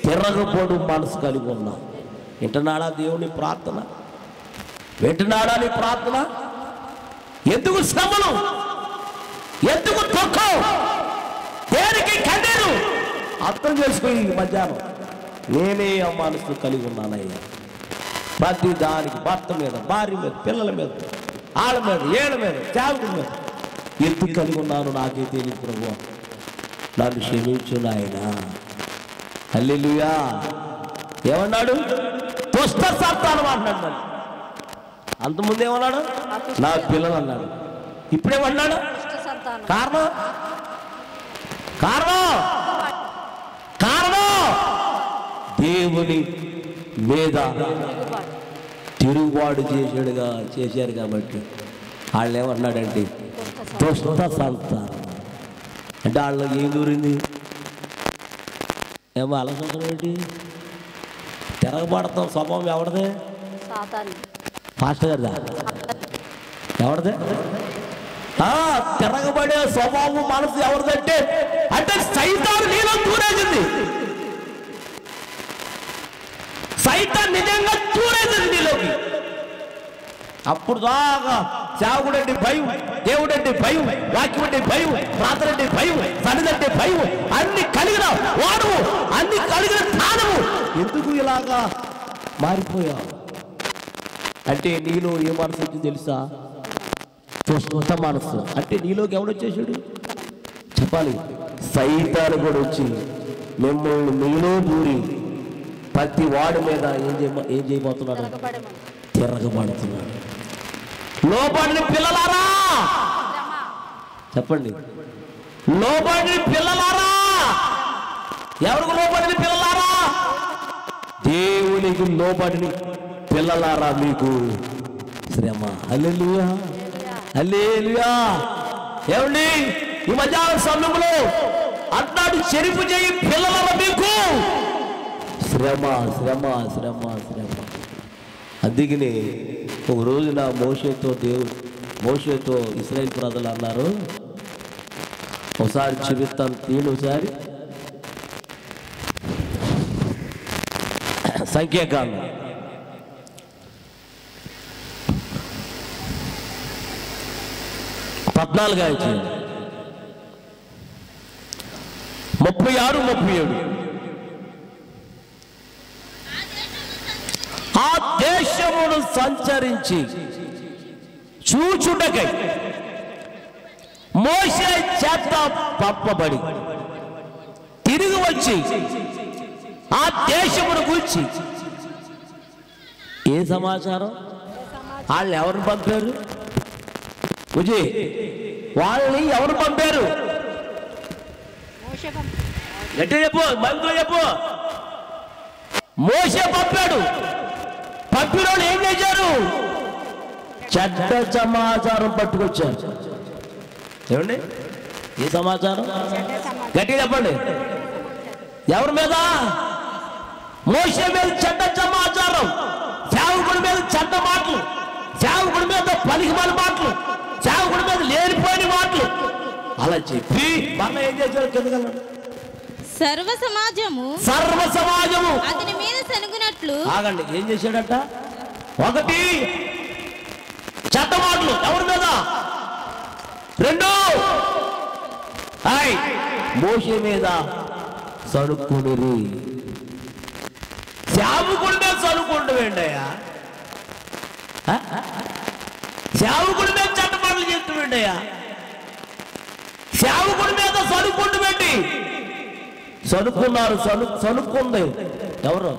తిరగబడు మనసు కలిగి ఉన్నావు. వింటున్నాడా దేవుని ప్రార్థన? వింటున్నాడా నీ ప్రార్థన? ఎందుకు శ్రమలు, ఎందుకు దుఃఖం, దేనికి కన్నీరు? అర్థం చేసుకుని మధ్యాహ్నం నేనే ఆ మనసు కలిగి ఉన్నానయ్యా. ప్రతి దానికి భర్త మీద, భార్య మీద, పిల్లల మీద, ఆళ్ళ మీద, ఏళ్ళ మీద, సేవకుల మీద ఎందుకు కలిగి ఉన్నాను నాకే తెలియదు ప్రభువా, నన్ను క్షమించు నాయనా. హల్లెలూయా. ఏమన్నాడు? దుష్ట సంతానం అన్నాడు. మరి అంతకుముందు ఏమన్నాడు? నా పిల్లలు అన్నాడు. ఇప్పుడేమన్నాడు? కారణం దేవుని మీద తిరుగుబాటు చేశారు కాబట్టి వాళ్ళు ఏమన్నాడంటే దుష్ట సంతానం. అంటే వాళ్ళు ఏం దూరింది? ఏమో అలసంతం ఏంటి? తిరగబడతాం స్వభావం ఎవరిదే? పాస్టర్ గారిదా? ఎవరిదే? తిరగబడే స్వభావం మనసు ఎవరిదంటే అంటే సైతాను నీలో దూరేసింది. సైతాన్ నిజంగా దూరేసింది నీలోకి. అప్పుడు దాకా సేవకుడంటే భయం, దేవుడంటే భయం, వాక్యం అంటే భయం, ప్రార్థన అంటే భయం, సన్నిధంటే భయం, అన్ని కలిగిన వాడు, అన్ని కలిగిన స్థానము. ఎందుకు ఇలాగా మారిపోయావు అంటే నీలో ఏ మనసు వచ్చింది తెలుసా? దుష్ట మనసు. అంటే నీలోకి ఎవడొచ్చేసాడు చెప్పాలి? సైతాను కూడా వచ్చి మిమ్మల్ని మీలో దూరి ప్రతి వాడి మీద ఏం చేయబోతున్నాడు? తిరగబడుతున్నాడు. లోబడిన పిల్లలారా చెప్పండి, లోబడిన పిల్లలారా. ఎవరికి లోబడిన పిల్లలారా? దేవునికి లోబడిన పిల్లలారా మీకు శ్రమ. హల్లెలూయా, హల్లెలూయా. ఏమండి ఈ మధ్యాహ్న సమయంలో అన్నాడు, చెరుపు చేయి పిల్లలారా మీకు శ్రమ శ్రమ శ్రమ శ్రమ. అందుకని ఒక రోజున మోషేతో ఇశ్రాయేలు ప్రజలు అన్నారు, ఒకసారి చూపిస్తాను తీను. ఒకసారి సంఖ్యాకాండం 14 36, 37. ఆ దేశమును సంచరించి చూచుటకై మోషే చేత పంపబడి తిరిగి వచ్చి ఆ దేశమును గూర్చి ఏ సమాచారం? వాళ్ళని ఎవరు పంపారు? వాళ్ళని ఎవరు పంపారు? గట్టి చెప్పు, బంధువు చెప్పు. మోషే పంపాడు. పంపిన వాళ్ళు ఏం చేశారు? చెడ్డ సమాచారం పట్టుకొచ్చారు. ఏమండి ఈ సమాచారం? గట్టిగా చెప్పండి. ఎవరి మీద? మోషే మీద చెడ్డ సమాచారం, సేవకుడి మీద చెడ్డ మాటలు, సేవకుడి మీద పలికిమాల మాటలు, సేవకుడి మీద లేనిపోయిన మాటలు అలా చెప్పి మళ్ళీ ఏం చేశారు? కిందకెళ్ళండి. సర్వ సమాజము అతని మీద సనుగునట్లు. ఆగండి, ఏం చేశాడట? ఒకటి చెడ్డ మాటలు ఎవరి మీద? రెండు మోషే మీద సనుక్కుని. సేవకుడి మీద సనుక్కుంటూ వేండయ్యా, సేవకుడి మీద చెడ్డ మాటలు చెప్తూ వేండయ్యా, సేవకుడి మీద సనుక్కుంటూ పెట్టి సనుక్కున్నారు. సనుక్కుంది ఎవరు?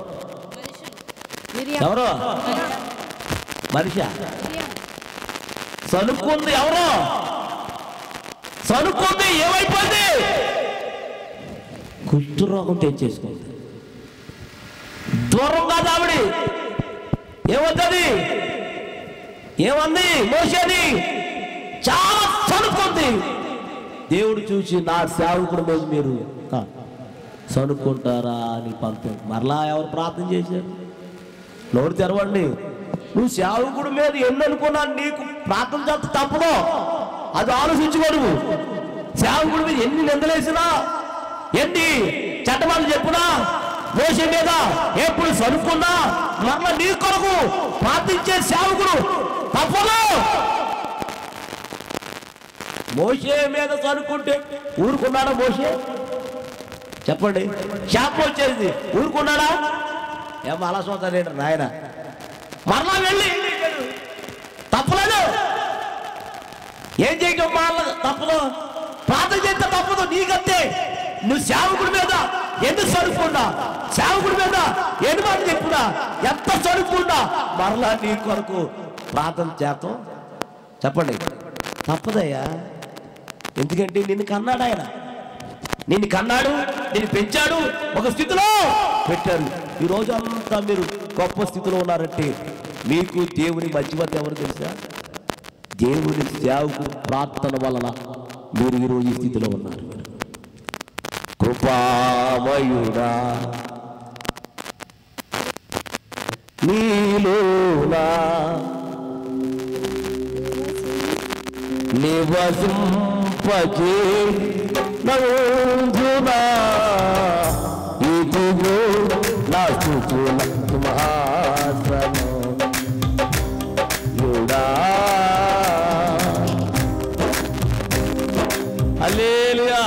మనిషి. సనుక్కుంది ఎవరు? సనుక్కుంది ఏమైపోయింది? కుష్ఠరోగం తెచ్చేసుకుంది. దూరం కాదు ఆవిడ. ఏమవుతుంది? ఏమంది మోషేని? చాలా సనుక్కుంది. దేవుడు చూసి నా సేవకుడి మీద మీరు సనుక్కుంటారా అని పంపాడు. మరలా ఎవరు ప్రార్థన చేశారు? నోరు తెరవండి. నువ్వు సేవకుడి మీద ఎన్ని అనుకున్నా నీకు ప్రార్థన చేస్తే తప్పదు. అది ఆలోచించుకోడు. సేవకుడి మీద ఎన్ని నిందలేసినా, ఎన్ని చట్టమాలు చెప్పినా, మోషే మీద ఎప్పుడు సనుక్కున్నా మరలా నీ కొరకు ప్రార్థించే సేవకుడు తప్పదు. మోషే మీద సనుక్కుంటే ఊరుకున్నాడా మోషే? చెప్పండి. శాపం వచ్చేది ఊరుకున్నాడా? ఏమో అలా చూస్తాడు నాయన. మరలా వెళ్ళి తప్పలేదు. ఏం చేయడం మరలా తప్పదు. ప్రార్థన చేస్తే తప్పదు. నీకంతే. నువ్వు సేవకుడి మీద ఎందుకు సరుకున్నా, సేవకుడి మీద ఎన్ని మాట చెప్పున్నా, ఎంత సరుకున్నా మరలా నీ కొరకు ప్రార్థన చేస్తాం. చెప్పండి. తప్పదయ్యా. ఎందుకంటే నిన్ను కన్నాడు ఆయన. నిన్ను కన్నాడు, నిన్ను పెంచాడు, ఒక స్థితిలో పెట్టారు. ఈ రోజు అంతా మీరు గొప్ప స్థితిలో ఉన్నారంటే మీకు దేవుని మధ్యవర్తి ఎవరు తెలుసా? దేవుని సేవకుడు ప్రార్థన వలన మీరు ఈరోజు ఈ స్థితిలో ఉన్నారు. కృపామయుడా నీలోనా నివసింపజే నందునా ఇదిగో నా స్తుతుల సింహాసనముడా. హల్లెలూయా.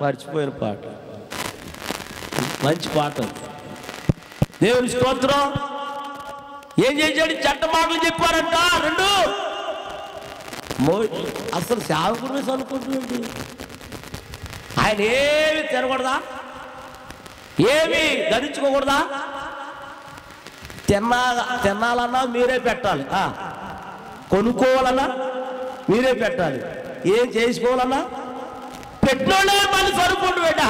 మర్చిపోయిన పాట, మంచి పాట. దేవుని స్తోత్రం. ఏం చేశాడు? చెడ్డ మాటలు చెప్పారంట. రెండు అసలు సేవకుడిని చదువుకుంటుంది. ఆయన ఏమి తినకూడదా? ఏమి ధరించుకోకూడదా? తినాలన్నా మీరే పెట్టాలి, కొనుక్కోవాలన్నా మీరే పెట్టాలి, ఏం చేసుకోవాలన్నా పెట్టినోళ్ళే మళ్ళీ సరుకుంటు పెట్ట.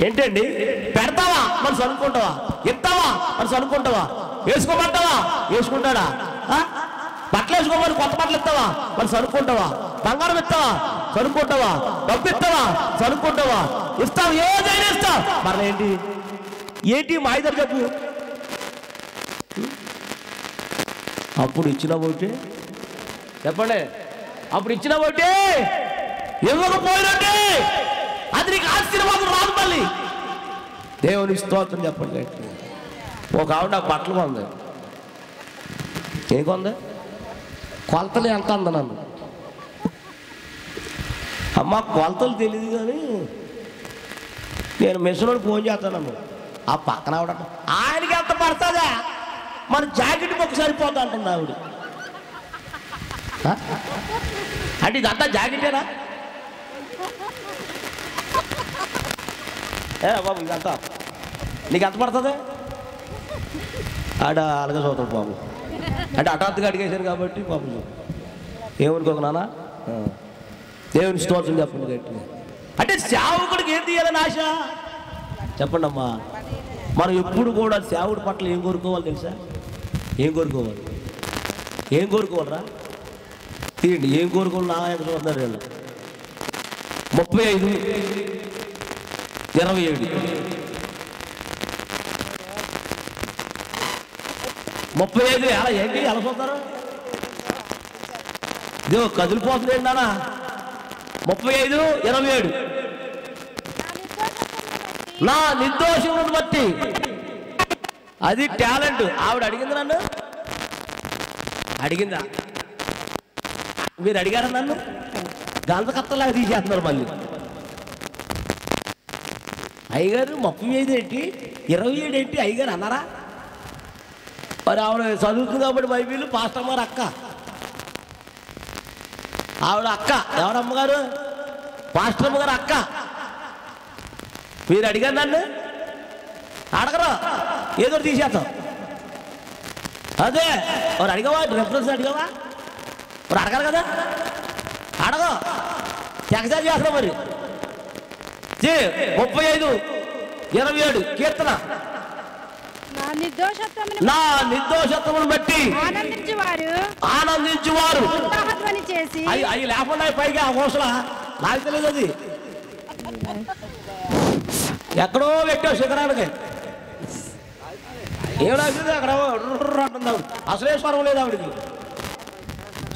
ఏంటండి, పెడతావా మనసు అనుకుంటావా, ఇస్తావా మనసు అనుకుంటావా, వేసుకోమంటావా వేసుకుంటాడా, బట్టలు వేసుకోమని కొత్త బట్టలు ఇస్తావా మనసు అనుకుంటావా, బంగారం ఇస్తావా చనుక్కుంటావా, డబ్బు ఇస్తావా చనుక్కుంటావా, ఇస్తావు ఏదైనా ఇస్తావు. మరి ఏంటి మా ఇద్దరు చెప్పు. అప్పుడు ఇచ్చిన ఒకటి చెప్పండి, అప్పుడు ఇచ్చిన ఒకటి ఇవ్వకపోయినట్టే అది నీకు ఆశీర్వాదం రాదు. మళ్ళీ దేవుని స్తోత్రం చెప్పండి. ఒక ఆవిడ నాకు బట్టలు కొంది. ఏం కొంది? కొలతలు ఎంత అంది నన్ను. అమ్మ కొలతలు తెలియదు కానీ నేను మిషన్లోకి ఫోన్ చేస్తాను. ఆ పక్కన ఆవిడ ఆయనకి ఎంత పడుతుందా, మన జాకెట్ మొక్క సరిపోతా అంటుంది ఆవిడ. అంటే ఇదంతా జాకెటేనా బాబు, ఇదంతా నీకు ఎంత పడుతుంది? ఆడ అలాగే చూద్దాం బాబు, అంటే హఠాత్తుగా అడిగేశారు కాబట్టి బాబు ఏమనుకోక నాన్న. దేవుని స్తోత్రం చెప్పండి గట్టిగా. అంటే సేవకుడికి ఏం తీయాలని ఆశ చెప్పండి అమ్మా. మనం ఎప్పుడు కూడా సేవకుడి పట్ల ఏం కోరుకోవాలి తెలుసా? ఏం కోరుకోవాలి? ఏం కోరుకోవాలరా తీయండి. ఏం కోరుకోవాలి? నా ఎంత చూస్తున్నారు వీళ్ళు 35:27 35 అలా ఏంటి ఎలా చూస్తారు? ఇదో కదిలిపోతుంది ఏంటి నాన్న. 35:27 నా నిర్దోషమును బట్టి. అది టాలెంట్. ఆవిడ అడిగింది నన్ను, అడిగిందా? మీరు అడిగారా నన్ను? గంధకత్తలాగా తీసేస్తున్నారు మళ్ళీ. అయ్యగారు 35 ఏంటి 27 ఏంటి అయ్యగారు అన్నారా? మరి ఆవిడ చదువుతుంది కాబట్టి బైబిల్ పాస్టర్ గారు అక్క, ఆవిడ అక్క. ఎవరమ్మగారు? పాస్టర్ అమ్మ గారు అక్క. మీరు అడిగారు నన్ను? అడగరా, ఏదో తీసేస్తాం. అదే మరి అడిగావా? రెఫరెన్స్ అడిగావా? మరి అడగాలి కదా, అడగ తెగసారి చేస్తాం. మరి 35:27 కీర్తన. నా నిర్దోషత్వమును బట్టి ఆనందించువారు అవి లేకుండా పైగా అవసరం నాకు తెలియదు. అది ఎక్కడో పెట్టావు శిఖరానికి. ఏమిటి అక్కడ అంటుంది ఆవిడ. అసలే స్వరం లేదు ఆవిడకి.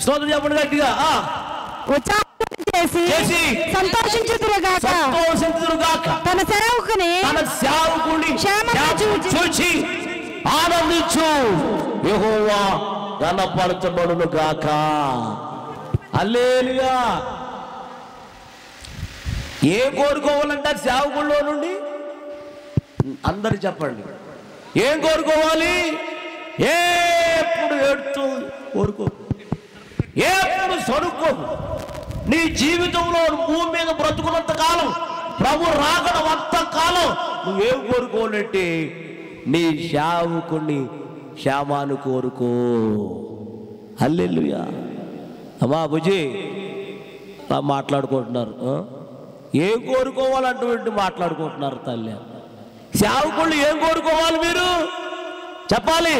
స్తోత్రం చెప్పండి గట్టిగా. సంతోషించుదురుగాక తన సేవకుని చూచి ఆనందించు, యెహోవా ఘనపరచబడును గాక. హల్లెలూయా. ఏం కోరుకోవాలంటే సేవకుల్లో నుండి అందరు చెప్పండి. ఏం కోరుకోవాలి? ఎప్పుడు ఏడుతూ కోరుకో, ఎప్పుడు సరుక్కోకు. నీ జీవితంలో భూమి మీద బ్రతుకున్నంత కాలం, ప్రభు రాకడం అంత కాలం నువ్వేం కోరుకోవాలంటే నీ సేవకుని క్షేమాన్ని కోరుకో. హల్లెలూయా. అమ్మా బుజ్జి మాట్లాడుకుంటున్నారు. ఏం కోరుకోవాలంటే మాట్లాడుకుంటున్నారు తల్లి. సేవకుళ్ళు ఏం కోరుకోవాలి? మీరు చెప్పాలి.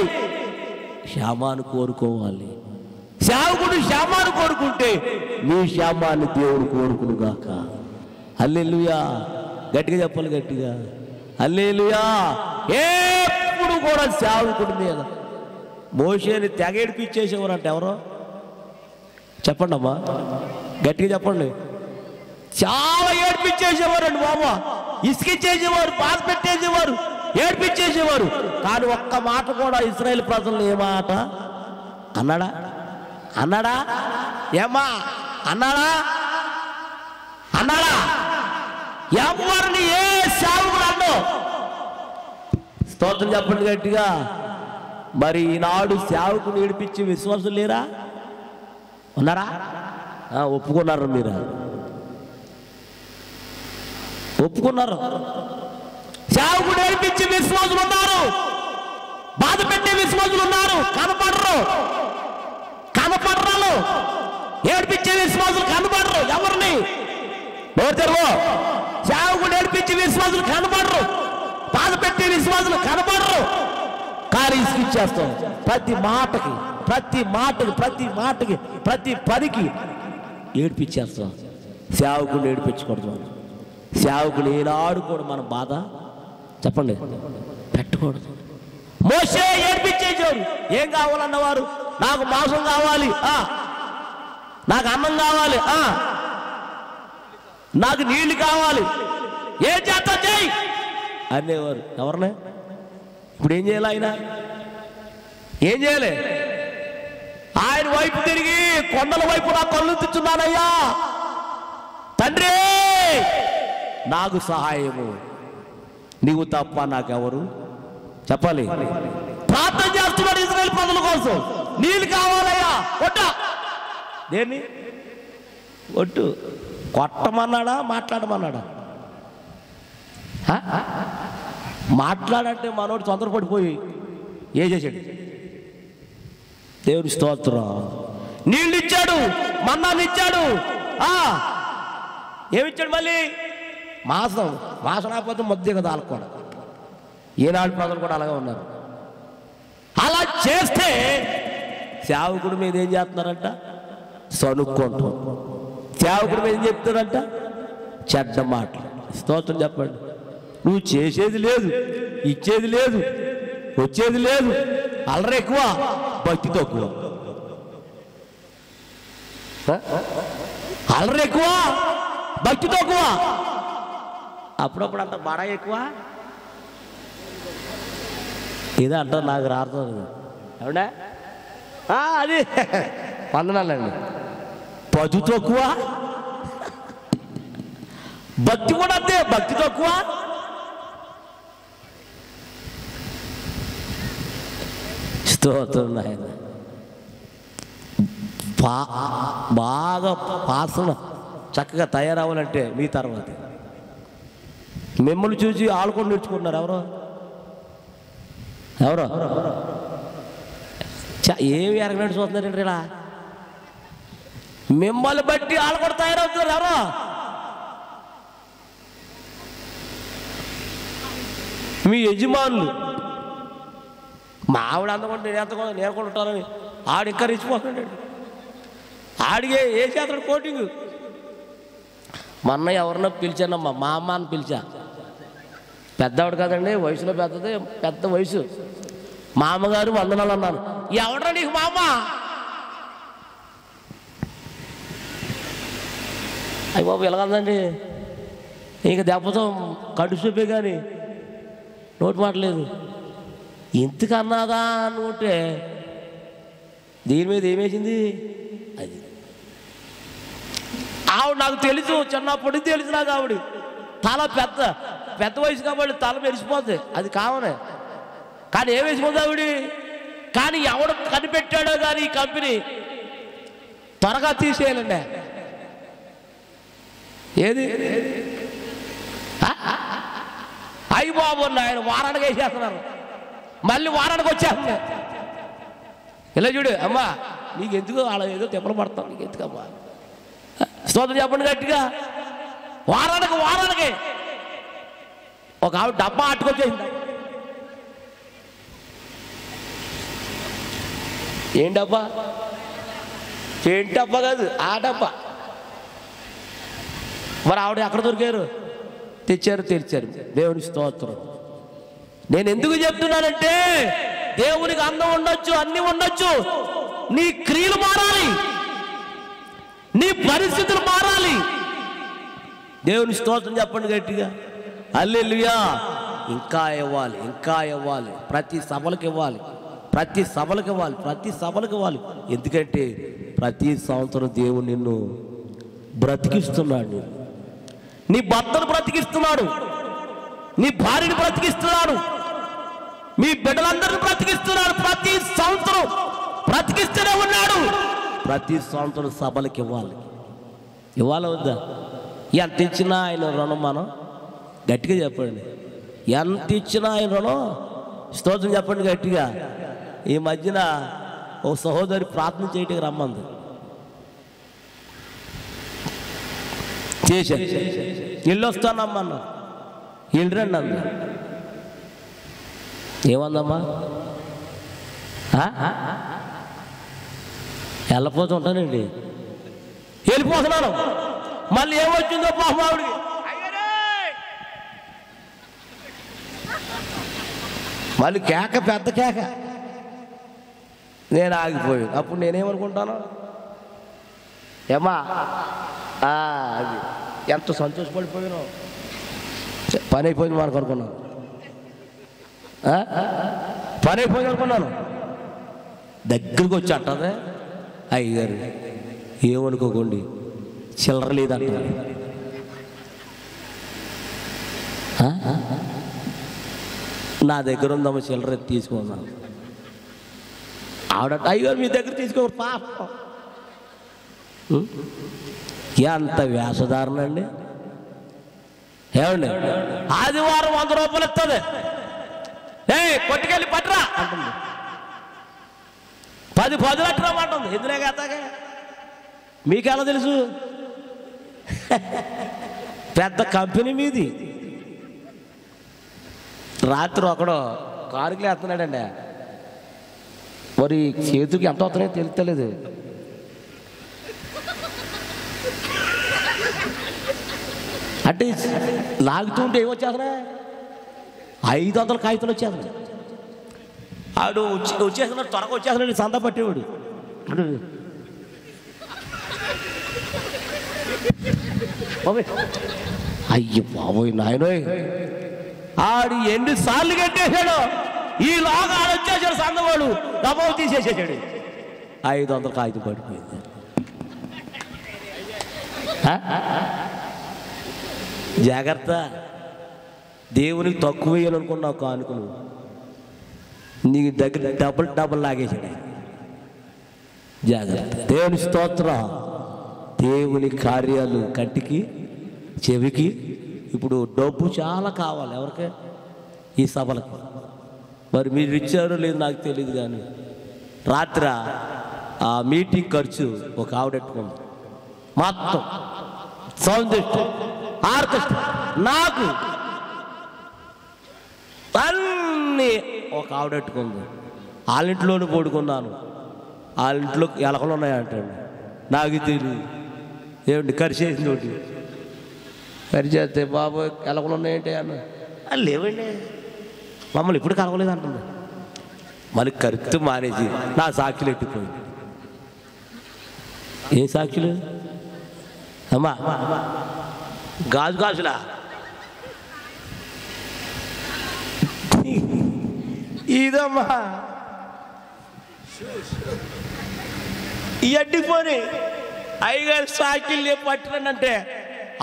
క్షేమాన్ని కోరుకోవాలి. సేవకుడు క్షేమాన్ని కోరుకుంటే నీ క్షేమాన్ని దేవుడు కోరుకును గాక. హల్లెలూయా. గట్టిగా చెప్పాలి, గట్టిగా హల్లెలూయా. ఎప్పుడు కూడా సేవకుడి మీద మోషేని తెగ ఏడిపించేసేవారంట. ఎవరో చెప్పండి అమ్మా, గట్టిగా చెప్పండి. చాలా ఏడిపించేసేవారండి బాబా. ఇసుకిచ్చేసేవారు, బాధ పెట్టేసేవారు, ఏడిపించేసేవారు. కానీ ఒక్క మాట కూడా ఇశ్రాయేలు ప్రజలను ఏ మాట అన్నాడా? అన్నాడా? ఏమ్మా అన్నాడా? అన్నాడా? ఎవరిని ఏ సేవకుడు అన్నో? స్తోత్రం చెప్పండి గట్టిగా. మరి ఈనాడు సేవకుని ఏడిపించి విశ్వాసం లేరా? ఉన్నారా? ఒప్పుకున్నారు మీరు. ఒప్పుకున్నారు. సేవకుడు ఏడిపించే విశ్వాసులు ఉన్నారు, బాధ పెట్టే విశ్వాసులు ఉన్నారు. కనపడరు, ఏడిపించే విశ్వాసులు కనపడరు. ఎవరిని నోరుతెరువు. సేవకుడు ఏడిపించే విశ్వాసులు కనపడరు, బాధ పెట్టే విశ్వాసులు కనపడరు. కానీ ఇచ్చేస్తాం ప్రతి మాటకి, ప్రతి పనికి ఏడిపించేస్తాం. సేవకుడు ఏడిపించకూడదు. సేవకుడు ఏనాడు కూడా మన బాధ చెప్పండి పెట్టకూడదు. మోషే ఏడిపించేసాడు. ఏం కావాలన్నవారు, నాకు మాంసం కావాలి, నాకు అన్నం కావాలి, నాకు నీళ్లు కావాలి, ఏం చేస్తా చేయి అనేవారు. ఎవరినే? ఇప్పుడు ఏం చేయాలి? ఏం చేయాలి? ఆయన వైపు తిరిగి కొండల వైపు నా కళ్ళు తెచ్చున్నానయ్యా తండ్రి, నాకు సహాయము, నీవు తప్ప నాకెవరు చెప్పాలి. ప్రార్థన చేస్తున్నాడు ఇశ్రాయేలు ప్రజల కోసం. నీళ్ళు కావాలయ్యా, కొట్ట. దేన్ని కొట్టు? కొట్టమన్నాడా మాట్లాడమన్నాడా? మాట్లాడంటే మనోడు తొందరపడిపోయి ఏం చేశాడు? దేవుని స్తోత్రం. నీళ్ళు ఇచ్చాడు, మన్నాన్ని ఇచ్చాడు, ఏమిచ్చాడు? మళ్ళీ మాసం రాకపోతే ముద్దే కదా ఆలకూడదు. ఈనాడు ప్రజలు కూడా అలాగే ఉన్నారు. అలా చేస్తే సేవకుడి మీద ఏం చేస్తున్నారంట? సనుక్కుంటాం. సేవకుడి మీద ఏం చెప్తారంట? చెడ్డ మాటలు. స్తోత్రం చెప్పండి. నువ్వు చేసేది లేదు, ఇచ్చేది లేదు, వచ్చేది లేదు, అల్లరి ఎక్కువ, భక్తి తక్కువ. అల్లరి ఎక్కువ, భక్తి తక్కువ. అప్పుడప్పుడు అంత బడా ఎక్కువ ఇదే అంటారు. నాకు రార్థం అవునా? అది వందనాలండి. పదు తక్కువ, భక్తి కూడా అంతే, భక్తి తక్కువ. స్తోత్రం నాయన. బాగా పాసన చక్కగా తయారవ్వాలంటే మీ తర్వాత మిమ్మల్ని చూసి ఆడుకొని నేర్చుకుంటున్నారు. ఎవరో ఏమి ఎరగనట్టు చూస్తున్నారండి. ఇలా మిమ్మల్ని బట్టి ఆడుకొని తయారవుతున్నారు. ఎవరో మీ యజమానులు. మా ఆవిడ అందకుండా నేను ఎంతగా నేర్కొని ఉంటానని ఆడు ఇంకా రెచ్చిపోతున్నాడు. ఆడిగే ఏ చేస్తాడు కోటింగ్. మొన్న ఎవరినో పిలిచానమ్మా, మా అమ్మ అని పిలిచా. పెద్దవాడు కదండి, వయసులో పెద్దది, పెద్ద వయసు. మా అమ్మగారు వందనాలు అన్నాను. ఎవడరా నీకు మా అమ్మ? అయ్యి బాబు ఎలాగందండి, ఇంక దెబ్బతో కడుపు చూపే కానీ నోటి మాటలేదు. ఇంతకన్నాదా అనుకుంటే దీని మీద ఏమేసింది? అది ఆవిడ నాకు తెలుసు, చిన్నప్పటి తెలుసు నాకు. ఆవిడ తల పెద్ద వయసు కాబట్టి తల మెరిసిపోద్ది, అది కావనే. కానీ ఏం వేసిపోద్ది ఆవిడ? కానీ ఎవడు కనిపెట్టాడో కానీ ఈ కంపెనీ త్వరగా తీసేయాలండి. ఏది అయ్యి బాబు ఆయన వారానికి వేసేస్తున్నారు, మళ్ళీ వారానికి వచ్చేస్తుంది. ఇలా చూడు అమ్మా, నీకు ఎందుకు అలా ఏదో తిప్పలు పడతావు, నీకు ఎందుకమ్మా? స్తోత్రం చెప్పండి గట్టిగా. వారానికి ఒక ఆవిడ డబ్బా అట్టుకొచ్చేసింది. ఏం డబ్బా? ఏంటి డబ్బా కాదు, ఆ డబ్బా. మరి ఆవిడ ఎక్కడ దొరికారు? తెచ్చారు. దేవుని స్తోత్రం. నేను ఎందుకు చెప్తున్నానంటే, దేవునికి అందం ఉండొచ్చు, అన్ని ఉండొచ్చు, నీ క్రియలు మారాలి, నీ పరిస్థితులు మారాలి. దేవుని స్తోత్రం చెప్పండి గట్టిగా. హల్లెలూయా. ఇంకా ఇవ్వాలి. ప్రతి సభలకు ఇవ్వాలి. ఎందుకంటే ప్రతి సంవత్సరం దేవుడు నిన్ను బ్రతికిస్తున్నాడు. నీ భర్తను బ్రతికిస్తున్నాడు, నీ భార్యను బ్రతికిస్తున్నాడు, మీ బిడ్డలందరినీ బ్రతికిస్తున్నాడు. ప్రతి సంవత్సరం బ్రతికిస్తూనే ఉన్నాడు. ప్రతి సంవత్సరం సభలకు ఇవ్వాలి వద్దా? ఎంత ఇచ్చినా ఆయన రుణం మనం గట్టిగా చెప్పండి. ఎంత ఇచ్చినా ఆయన రుణం స్తోత్రం చెప్పండి గట్టిగా. ఈ మధ్యన ఓ సహోదరి ప్రార్థన చేయటానికి రమ్మంది. చేశా, ఇల్లు వస్తానమ్మన్నా, ఇల్లు రండి అంది. ఏమందమ్మా? వెళ్ళిపోతూ ఉంటానండి, వెళ్ళిపోతున్నాను. మళ్ళీ ఏమొచ్చిందో పాపం ఆవిడికి, మళ్ళీ కేక, పెద్ద కేక. నేను ఆగిపోయాను. అప్పుడు నేనేమనుకుంటాను, ఏమా అది ఎంత సంతోషపడిపోయాను, పని అయిపోయింది మనకు అనుకున్నాను, పని అయిపోయింది అనుకున్నాను. దగ్గరికి వచ్చి అంటదే, అయ్యగారు ఏమనుకోకండి చిల్లర లేదంట. నా దగ్గర ఉందమ్మ చిల్లర తీసుకున్నాను. ఆవిడ అయ్యగారు మీ దగ్గర తీసుకో పాపం. ఎంత వేషధారణ అండి. ఏమండి, ఆదివారం 100 రూపాయలు ఇస్తుంది, కొట్టుకెళ్ళి పట్టరా అంటుంది. 10 లక్షలు అంటుంది. ఎందులే కదాగా మీకెలా తెలుసు? పెద్ద కంపెనీ మీది. రాత్రి ఒకడు కారుకి వేస్తున్నాడండి, మరి చేతికి ఎంత అవుతున్నాయో తెలుస్తలేదు. అంటే లాగుతుంటే ఏమొచ్చేస్తున్నా 500 కాగితాలు వచ్చేస్తున్నాయి. ఆడు వచ్చేస్తున్నాడు, త్వరగా వచ్చేస్తున్నాడు, సంత పట్టేవాడు. అయ్యి బాబోయ్ నాయనోయ్, ఆడు ఎన్నిసార్లు కట్టేశాడు. ఈ లాగా ఆడు వచ్చేసాడు, సందవాడు డబ్బు తీసేసేసాడు. 500 కాగితం పడిపోయింది. జాగ్రత్త, దేవునికి తక్కువ వేయాలనుకున్నావు కానుకలు, నీకు దగ్గర డబుల్ లాగేసాడు. జాగ్రత్త. దేవుని స్తోత్రం. దేవుని కార్యాలు కంటికి చెవికి. ఇప్పుడు డబ్బు చాలా కావాలి ఎవరికి? ఈ సభలకు. మరి మీరు ఇచ్చారో లేదు నాకు తెలియదు, కానీ రాత్రి ఆ మీటింగ్ ఖర్చు ఒక ఆవిడెట్టుకుంది. మొత్తం సౌండ్ సిస్టమ్, ఆర్కెస్ట్రా, నాకు అన్నీ ఒక ఆవిడెట్టుకుంది. వాళ్ళ ఇంట్లోనే పడుకున్నాను. వాళ్ళ ఇంట్లో ఎలకలు ఉన్నాయంటండి, నాకు తెలియదు. ఏమిటి కరిచేసింది ఒకటి, కరిచేస్తే బాబు ఎలకలు ఉన్నాయంటే అన్న, లేవండి మమ్మల్ని ఇప్పుడు కలవలేదు అంటుంది. మళ్ళీ కరుతూ మానేసి నా సాక్షులు ఎట్టిపోయింది. ఏ సాక్షులు అమ్మా? గాజులా ఇదమ్మా, ఈ అడ్డిపోని అయ్యగారు సాకిల్ పట్టినంటే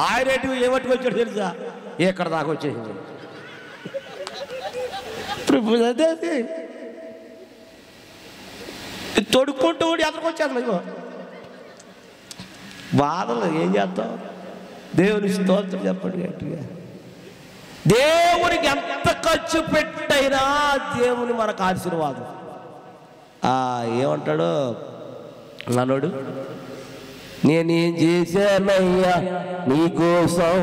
ఆయన ఏమట్టుకొచ్చాడు తెలుసా? ఎక్కడ దాకా వచ్చేసింది. అదే తొడుక్కుంటూ ఎక్కడికి వచ్చాను ఇగో బాధలు. ఏం చేస్తావు? దేవుని స్తోత్రం చెప్పండి గట్టిగా. దేవునికి ఎంత ఖర్చు పెట్టైనా దేవుని మనకు ఆశీర్వాదం. ఏమంటాడు నన్నుడు, నేనేం చేశానయ్యా నీకోసం,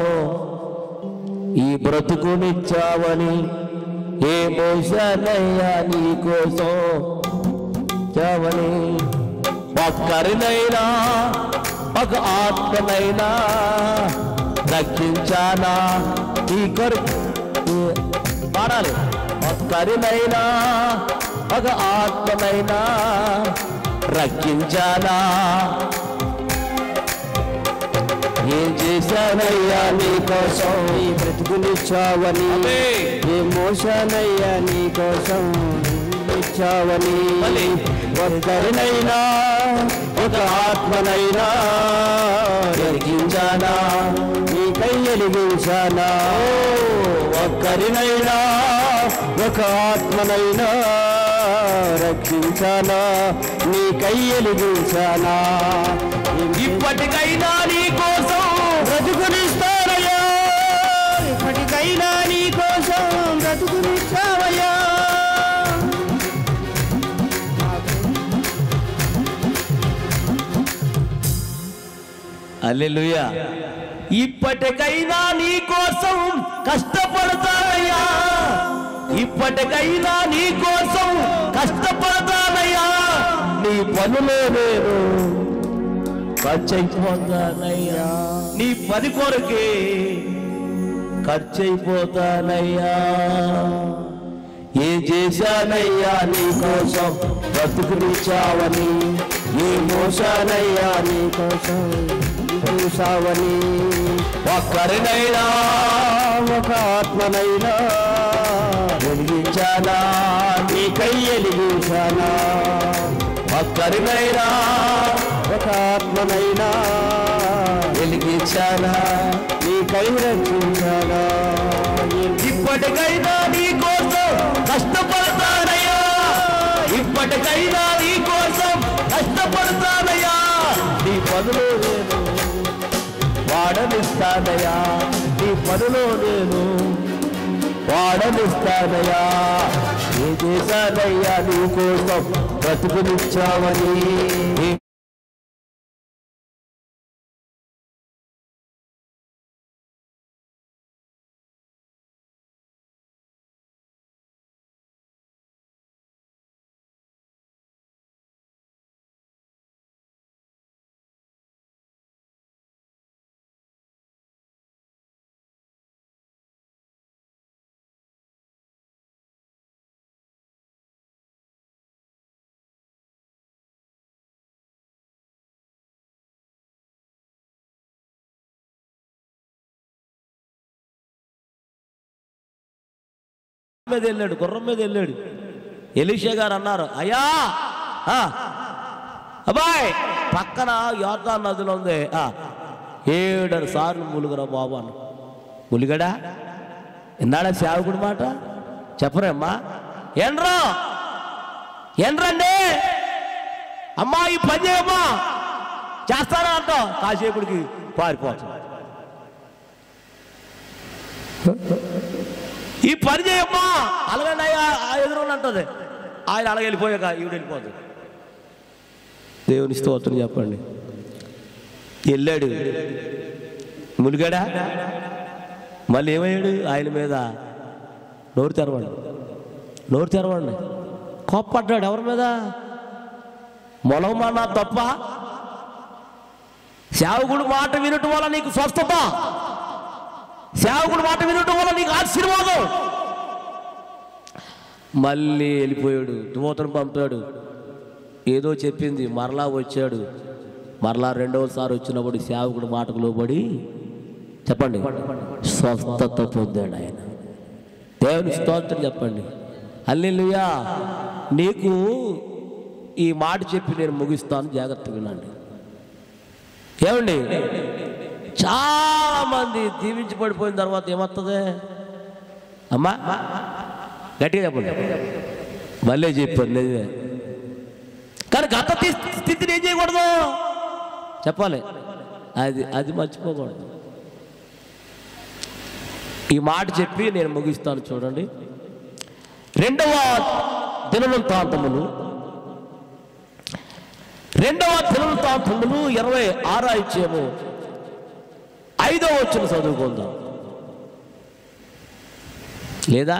ఈ బ్రతుకునిచ్చావని, ఏ మోసానయ్యా నీకోసం చావని. ఒక్కరినైనా ఒక ఆత్మనైనా రక్షించానా ఈ కొరకు పాడాలి. ఒక్కరినైనా ఒక ఆత్మనైనా రక్షించానా, ఏం చేశానయ్యా నీకోసం, ఈ బ్రతుకునిచ్చావని, ఏ మోసానయ్యా నీకోసం ఇచ్చావని. ఒక్కరినైనా ఒక ఆత్మనైనా రక్షించానా, నీకై వెలిగించానా. ఒక్కరినైనా ఒక ఆత్మనైనా రక్షించానా, నీకై వెలిగించానా. ఇప్పటికైనా నీ కోసం బ్రతుకునిస్తానయ్యా, ఇప్పటికైనా హల్లెలూయా. ఇప్పటికైనా నీ కోసం కష్టపడతానయ్యా, ఇప్పటికైనా నీ కోసం కష్టపడతానయ్యా, నీ పనులో నేను ఖర్చయిపోతానయ్యా, నీ పని కొరకే ఖర్చయిపోతానయ్యా. ఏం చేశానయ్యా నీ కోసం బ్రతుకునిచ్చావని, ఏ మోసానయ్యా నీ కోసం చూసావని, ఒక్కరినైనా ఒక ఆత్మనైనా వెలిగించానా, నీకై వెలిగించానా, ఒక్కరినైనా ఒక ఆత్మనైనా వెలిగించానా, నీకై రక్షించానా. ఇప్పటికైనా నీ కోసం కష్టపడతానయ్యా, ఇప్పటికైనా నీ కోసం కష్టపడతానయ్యా, నీ పనులో నేను వాడనిస్తానయ్యా, నీ పనులో నేను వాడనిస్తానయ్యా. ఏ చేశానయ్యా నీ కోసం బ్రతుకునిచ్చావని. మీద వెళ్ళాడు, గుర్రం మీద వెళ్ళాడు. ఎలీషా గారు అన్నారు, అయ్యా అబ్బాయ్ పక్కన యోర్దాను నదిలో ఉంది, 7 సార్లు ములుగురా బాబు అన్న. ములిగడా ఎన్నాడా సేవకుడి మాట చెప్పరేమ్మా? ఏంట్రండి అమ్మా ఈ పని చేయమ్మా, చేస్తారా అంటాం, కాసేపుడికి పారిపోతాం. ఈ పని చేయమ్మా అలాగండి అయ్యా ఎదురు అంటుంది, ఆయన అలాగ వెళ్ళిపోయాక ఈవిడ వెళ్ళిపోతుంది. దేవుని స్తోత్రం చెప్పండి. వెళ్ళాడు, మునిగాడా, మళ్ళీ ఏమయ్యాడు? ఆయన మీద నోరు తెరవండి కోప్పడ్డాడు. ఎవరి మీద? మొలమన్నా తప్ప, సేవకుడు మాట వినటం వల్ల నీకు స్వస్థత, సేవకుడు మాట వినటం వల్ల నీకు ఆశీర్వాదం. మళ్ళీ వెళ్ళిపోయాడు, దూతను పంపాడు, ఏదో చెప్పింది, మరలా వచ్చాడు. మరలా 2వసారి వచ్చినప్పుడు సేవకుడు మాటకు లోబడి చెప్పండి స్వస్థత పొందాడు ఆయన. దేవుని స్తోత్రం చెప్పండి. హల్లెలూయా. నీకు ఈ మాట చెప్పి నేను ముగిస్తాను, జాగ్రత్తగా వినండి. ఏమండి, చాలా మంది దీవించి పడిపోయిన తర్వాత ఏమవుతుంది అమ్మా? గట్టిగా చెప్పండి. మళ్ళీ చెప్పాను నిజమే, కానీ గత స్థితిని ఏం చేయకూడదు చెప్పాలి, అది మర్చిపోకూడదు. ఈ మాట చెప్పి నేను ముగిస్తాను. చూడండి, 2వ దినవృత్తాంతములు 26వ అధ్యాయము 5వ వచనం చదువుకుందాం. లేదా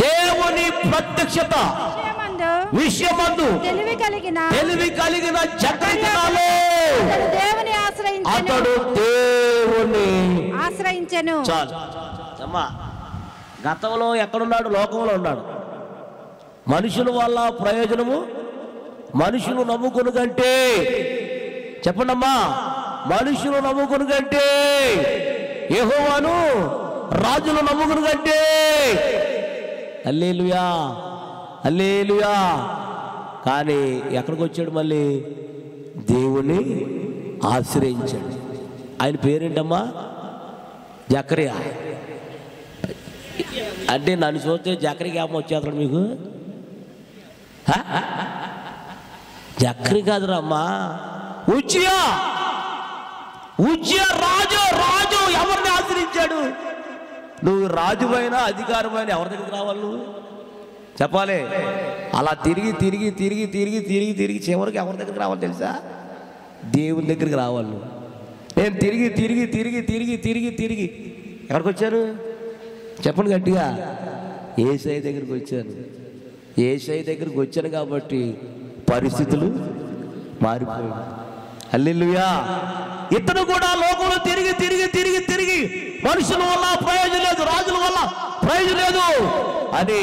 దేవుని ప్రత్యక్షత విషయమందు తెలివి కలిగిన జకర్యాలో అతడు దేవుని ఆశ్రయించెను. చాలు అమ్మా. గతంలో ఎక్కడున్నాడు? లోకంలో ఉన్నాడు. మనుషుల వల్ల ప్రయోజనము మనుషులు నమ్ముకుని కంటే, చెప్పండి అమ్మా, మనుషులు నమ్ముకుని కంటే, యెహోవాను రాజులు నమ్ముకుని కంటే. హల్లెలూయా, హల్లెలూయా. కానీ ఎక్కడికి వచ్చాడు? మళ్ళీ దేవుని ఆశ్రయించాడు. ఆయన పేరేంటమ్మా? జకర్యా. అంటే నన్ను చూస్తే జకర్యా ఏమో వచ్చేస్తాడు మీకు? జకర్యా కాదురా అమ్మా, ఉజ్జియా రాజు ఎవరిని ఆశ్రయించాడు? నువ్వు రాజువైనా అధికారమైన ఎవరి దగ్గరికి రావాలి? నువ్వు చెప్పాలి. అలా తిరిగి చివరికి ఎవరి దగ్గరికి రావాలి తెలుసా? దేవుని దగ్గరికి రావాలి. నేను తిరిగి తిరిగి తిరిగి తిరిగి తిరిగి తిరిగి ఎక్కడికి వచ్చాను చెప్పండి గట్టిగా? యేసయ్య దగ్గరికి వచ్చాను. యేసయ్య దగ్గరికి వచ్చాను కాబట్టి పరిస్థితులు మారిపోయాయి. హల్లెలూయా. ఇతను కూడా లోకంలో తిరిగి తిరిగి తిరిగి తిరిగి మనుషుల వల్ల ప్రయోజనం లేదు, రాజుల వల్ల ప్రయోజనం లేదు అని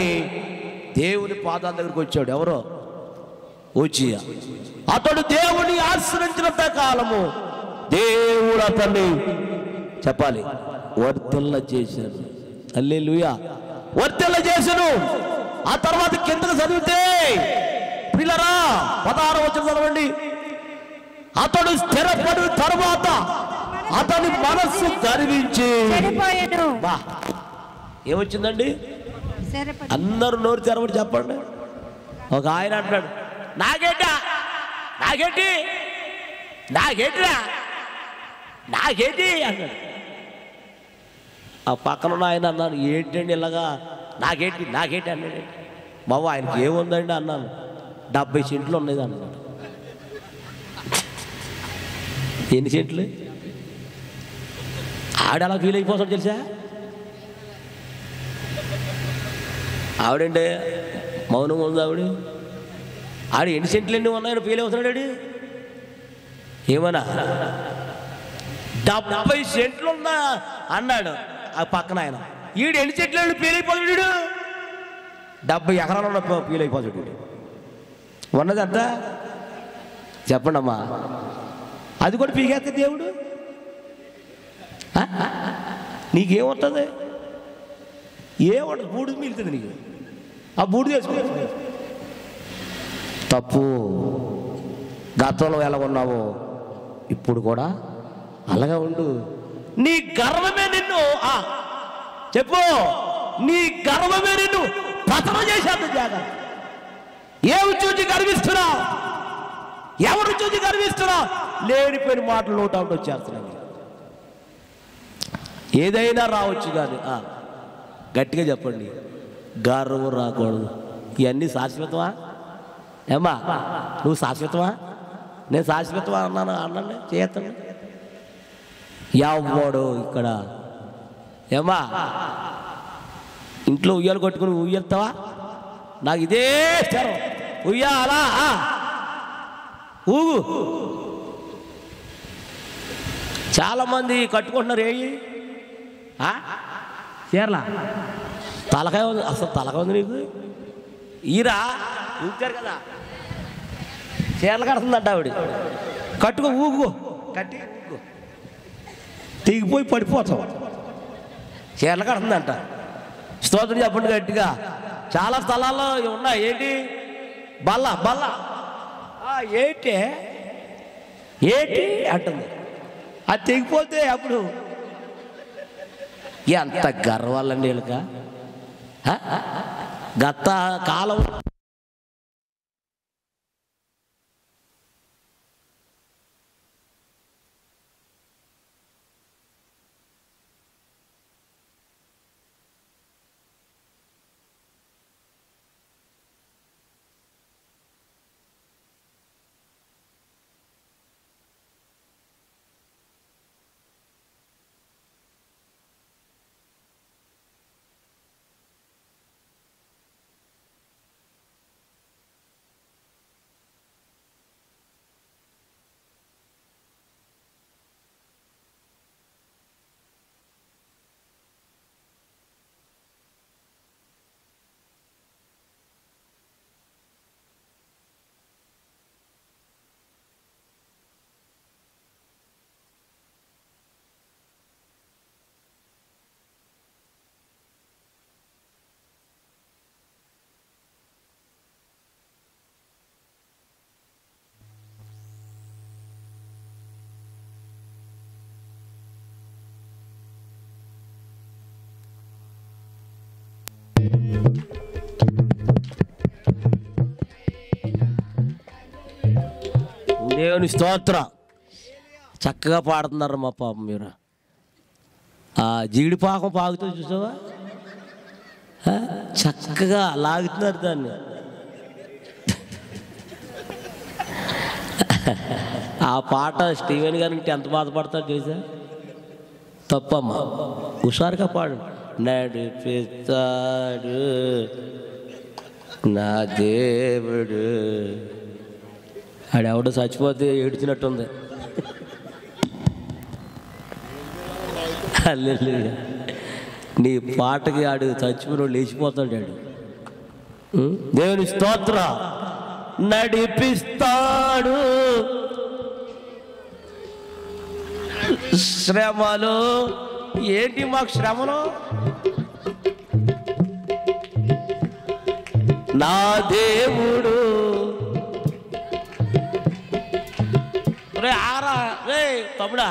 దేవుని పాదాల దగ్గరికి వచ్చాడు. ఎవరో ఉజ్జియా. అతడు దేవుని ఆశ్రయించినంత కాలము దేవుడు అతన్ని చెప్పాలి వర్ధిల్ల చేశాను. హల్లెలూయా. వర్ధిల్ల చేశాను. ఆ తర్వాత కిందకు చదివితే పిల్లరా 16వ వచనం చదవండి. అతడు స్థిరపడిన తర్వాత అతని మనస్సు గర్వించి ఏమొచ్చిందండి? అందరూ నోరు తెరవడి చెప్పండి. ఒక ఆయన అంటాడు నాకేంటా నాకేంటి నాకేంటిరా నాకేంటి అన్నాడు. ఆ పక్కన ఉన్న ఆయన అన్నాను ఏంటండి ఇలాగా నాకేంటి నాకేంటి అన్నాడు. బాబు ఆయనకి ఏముందండి అన్నాను. 70 సెంట్లు ఉన్నది అన్నాడు. ఎన్ని సెంట్లు? ఆవిడ అలా ఫీల్ అయిపోతాడు తెలుసా? ఆవిడండి మౌనంగా ఉంది. ఆవిడ ఎన్ని సెంట్లు ఎన్ని ఉన్నాయని ఫీల్ అవుతున్నాడు. ఏమన్నా 70 సెంట్లు ఉందా అన్నాడు ఆ పక్కన ఆయన. ఈడు ఎన్ని సెంట్లు ఫీల్ అయిపోతాడు. 70 ఎకరాలు ఉన్న ఫీల్ అయిపోతాడు. ఉన్నదంట చెప్పండి అమ్మా. అది కూడా పీకేస్తే దేవుడు నీకేముంటుంది? ఏముంటుంది? బూడిద మిగులుతుంది నీకు. ఆ బూడిద వేసుకో. తప్పు. గతంలో ఎలా ఉన్నావో ఇప్పుడు కూడా అలాగే ఉండు. నీ గర్వమే నిన్ను చెప్పు, నీ గర్వమే నిన్ను పతనం చేసేంత జాగ్రత్త. ఏమి చూసి గర్విస్తున్నావు? ఎవరు చూసి గర్విస్తున్నావు? లేనిపోయిన మాటలు నోటాంటి వచ్చేస్తున్నాయి. ఏదైనా రావచ్చు కానీ గట్టిగా చెప్పండి గర్వం రాకూడదు. ఇవన్నీ శాశ్వతమా? ఏమ్మా నువ్వు శాశ్వతమా? నేను శాశ్వతమా అన్నాను చేస్తాను. ఎవడు ఇక్కడ ఏమ్మా ఇంట్లో ఉయ్యాలు కొట్టుకుని ఉయ్యెత్తావా? నాకు ఇదే స్థిరం ఉయ్యాలా ఊగు. చాలామంది కట్టుకుంటున్నారు. చీరలా తలకాయ ఉంది. అసలు తలకాయ ఉంది నీకు? ఈరా ఊగుతారు కదా, చీరలు కడుతుందంట ఆవిడ. కట్టుకో ఊగు, కట్టి ఊగు, తెగిపోయి పడిపోతాం. చీరలు కడుతుందంట. స్తోత్రం చెప్పండి గట్టిగా. చాలా స్థలాల్లో ఉన్నాయి. ఏంటి బల్ల బల్ల ఏంటి ఏంటి అంటుంది. అది తెగిపోతే అప్పుడు ఎంత గర్వాలండి వీళ్ళక. గత కాలం దేవుని స్తోత్రం. చక్కగా పాడుతున్నారు మా పాపం. మీరు జీడిపాకం పాకుతుంది చూసావా? చక్కగా లాగుతున్నారు దాన్ని. ఆ పాట స్టీవెన్ గారు ఎంత బాధపడతాడు చూసా. తప్పమ్మా, హుషారుగా పాడు. నడిపిస్తాడు నా దేవుడు. ఆడెవడో చచ్చిపోతే ఏడ్చినట్టుంది. హల్లెలూయా. నీ పాటకి ఆడు చచ్చిపోయిన లేచిపోతాడు. ఆడు దేవుని స్తోత్ర. నడిపిస్తాడు శ్రమలు. ఏంటి మాకు శ్రమలు? నా దేవుడు. రే ఆరా రే తమ్ముడా,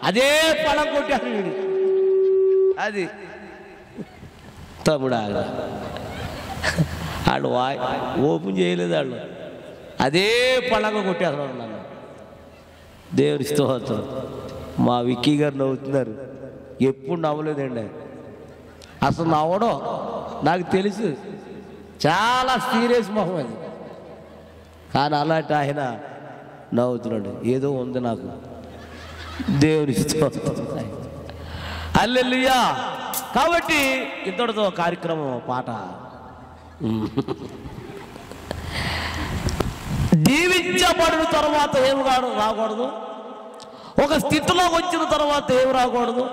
అదే పళ్ళం కొట్టాడు వీడు. అది తమ్ముడా, వాళ్ళు ఓపెన్ చేయలేదు. వాళ్ళు అదే పళ్ళంగా కొట్టేస్తున్నాడు నన్ను. దేవుని స్తోత్రం. మా విక్కీ గారు నవ్వుతున్నారు. ఎప్పుడు నవ్వలేదండి అసలు. నవ్వడం నాకు తెలుసు, చాలా సీరియస్ మొహం అది. కానీ అలాంటి ఆయన నవ్వుతున్నాడు. ఏదో ఉంది నాకు. దేవుని స్తోత్రం. హల్లెలూయా. కాబట్టి ఇంతటితో కార్యక్రమం పాట. దీవించబడిన తర్వాత ఏం రాకూడదు, ఒక స్థితిలోకి వచ్చిన తర్వాత ఏం రాకూడదు,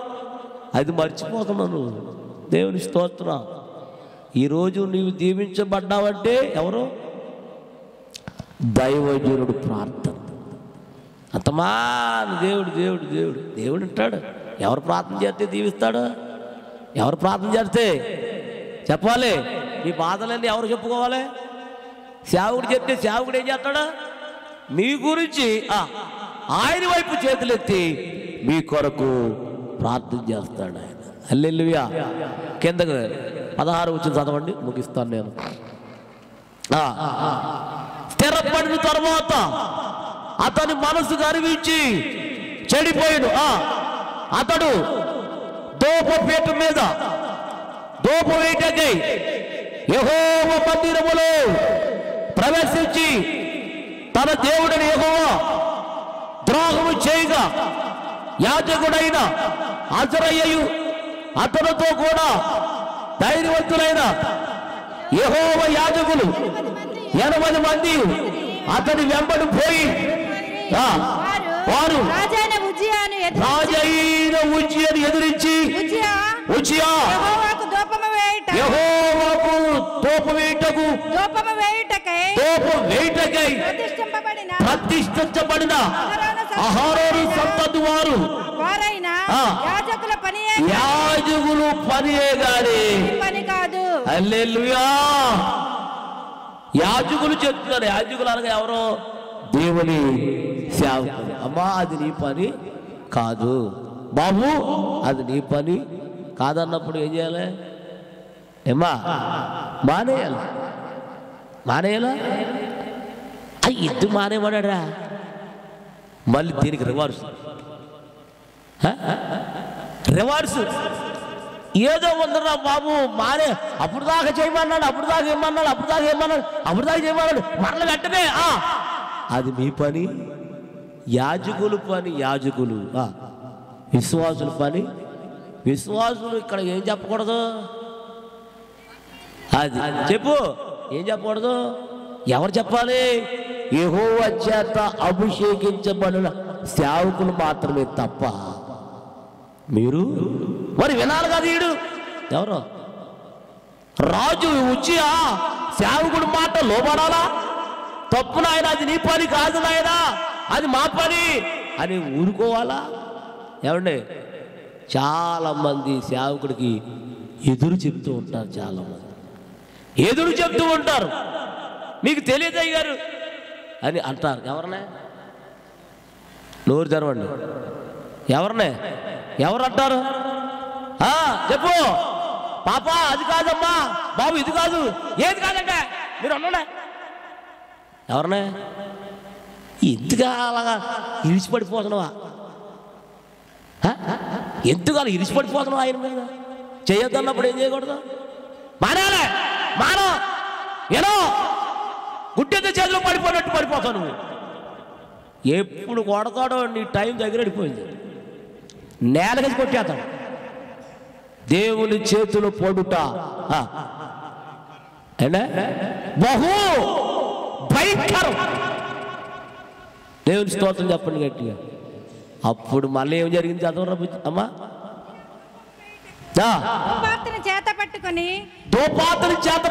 అది మర్చిపోతున్నాను. దేవుని స్తోత్రం. ఈరోజు నీవు దీవించబడ్డావంటే ఎవరు? దైవజనుడు ప్రార్థన. అంతమా దేవుడు దేవుడు దేవుడు దేవుడు అంటాడు. ఎవరు ప్రార్థన చేస్తే దీవిస్తాడు? ఎవరు ప్రార్థన చేస్తే చెప్పాలి? మీ బాధలన్నీ ఎవరు చెప్పుకోవాలి? సేవకుడు చెప్తే సేవకుడు ఏం చేస్తాడు? మీ గురించి ఆయన వైపు చేతులెత్తి మీ కొరకు ప్రార్థన చేస్తాడు ఆయన. హల్లెలూయా. కిందకు 16 వచ్చిన చదవండి, ముగిస్తాను నేను. స్థిరపడిన తర్వాత అతని మనసు గర్వించి చెడిపోయాడు. అతడు ధూపపీఠ మీద ధూప వేయటకై యెహోవా మందిరములో ప్రవేశించి తన దేవుడిని యెహోవా ద్రోహము చేయగా యాజకుడైన అజరయ్యయు అతనితో కూడా ధైర్యవంతులైన యెహోవా యాజకులు 80 మంది అతని వెంబడి పోయి వారు రాజైన ఉజ్జియాను ఎదిరించి యెహోవాకు ధూపం వేయుటకై ప్రతిష్ఠించబడిన అహరోను సంతతి వారైన యాజకులు పనియే గాని పని కాదు. హల్లెలూయా. యాజకులు చెప్తున్నారు. యాజకులు అనగా ఎవరో? దేవుని సేవకులు. అమ్మా, అది నీ పని కాదు బాబు, అది నీ పని కాదన్నప్పుడు ఏం చేయాలి? ఏమ్మా, మానేయాలా? ఎందుకు మానేయమన్నాడా? మళ్ళీ దీనికి రివర్స్. ఏదో ఉందరా బాబు, మానే అప్పుడు దాకా చేయమన్నాడు, అప్పుడు దాకా చేయమన్నాడు, మరల వెంటనే అది మీ పని. యాజకులు పని, యాజకులు విశ్వాసుల పని. విశ్వాసులు ఇక్కడ ఏం చెప్పకూడదు? అది చెప్పు. ఏం చెప్పకూడదు? ఎవరు చెప్పాలి? యెహోవా చేత అభిషేకించబడిన సేవకులు మాత్రమే తప్ప మీరు మరి వినాలి కదా. వీడు ఎవరు? రాజు ఉజ్జియా సేవకుడు మాట లోబడాలా? తప్పు నాయన, అది నీ పని కాదు నాయన, అది మా పని అని ఊరుకోవాలా? ఏమండి, చాలామంది సేవకుడికి ఎదురు చెప్తూ ఉంటారు. చాలామంది ఎదురు చెప్తూ ఉంటారు. మీకు తెలియదు అయ్యారు అని అంటారు. ఎవరనే? నోరు తెరవండి. ఎవరు అంటారు? చెప్పు. పాప అది కాదమ్మా, బాబు ఇది కాదు, ఏది కాదంటే మీరు అన్నా. ఎవరనే? ఎందుగా అలాగా ఇరిచిపడిపోతున్నావా? ఎందుకు అలా ఇరిచిపడిపోతున్నావు ఆయన మీద? చేయొద్దన్నప్పుడు ఏం చేయకూడదు? మానేయాలి. ఏనో గుడ్డెద్ద చేతిలో పడిపోయినట్టు పడిపోతావు నువ్వు. ఎప్పుడు కొడతాడో నీ టైం దగ్గర పడిపోయింది, నేలకి కొట్టేస్తాడు. దేవుని చేతులు పడుట బహు భయంకరం. దేవుని స్తోత్రం చెప్పండి గట్టిగా. అప్పుడు మళ్ళీ ఏం జరిగింది చదవరా అమ్మా? ధూపార్తను చేత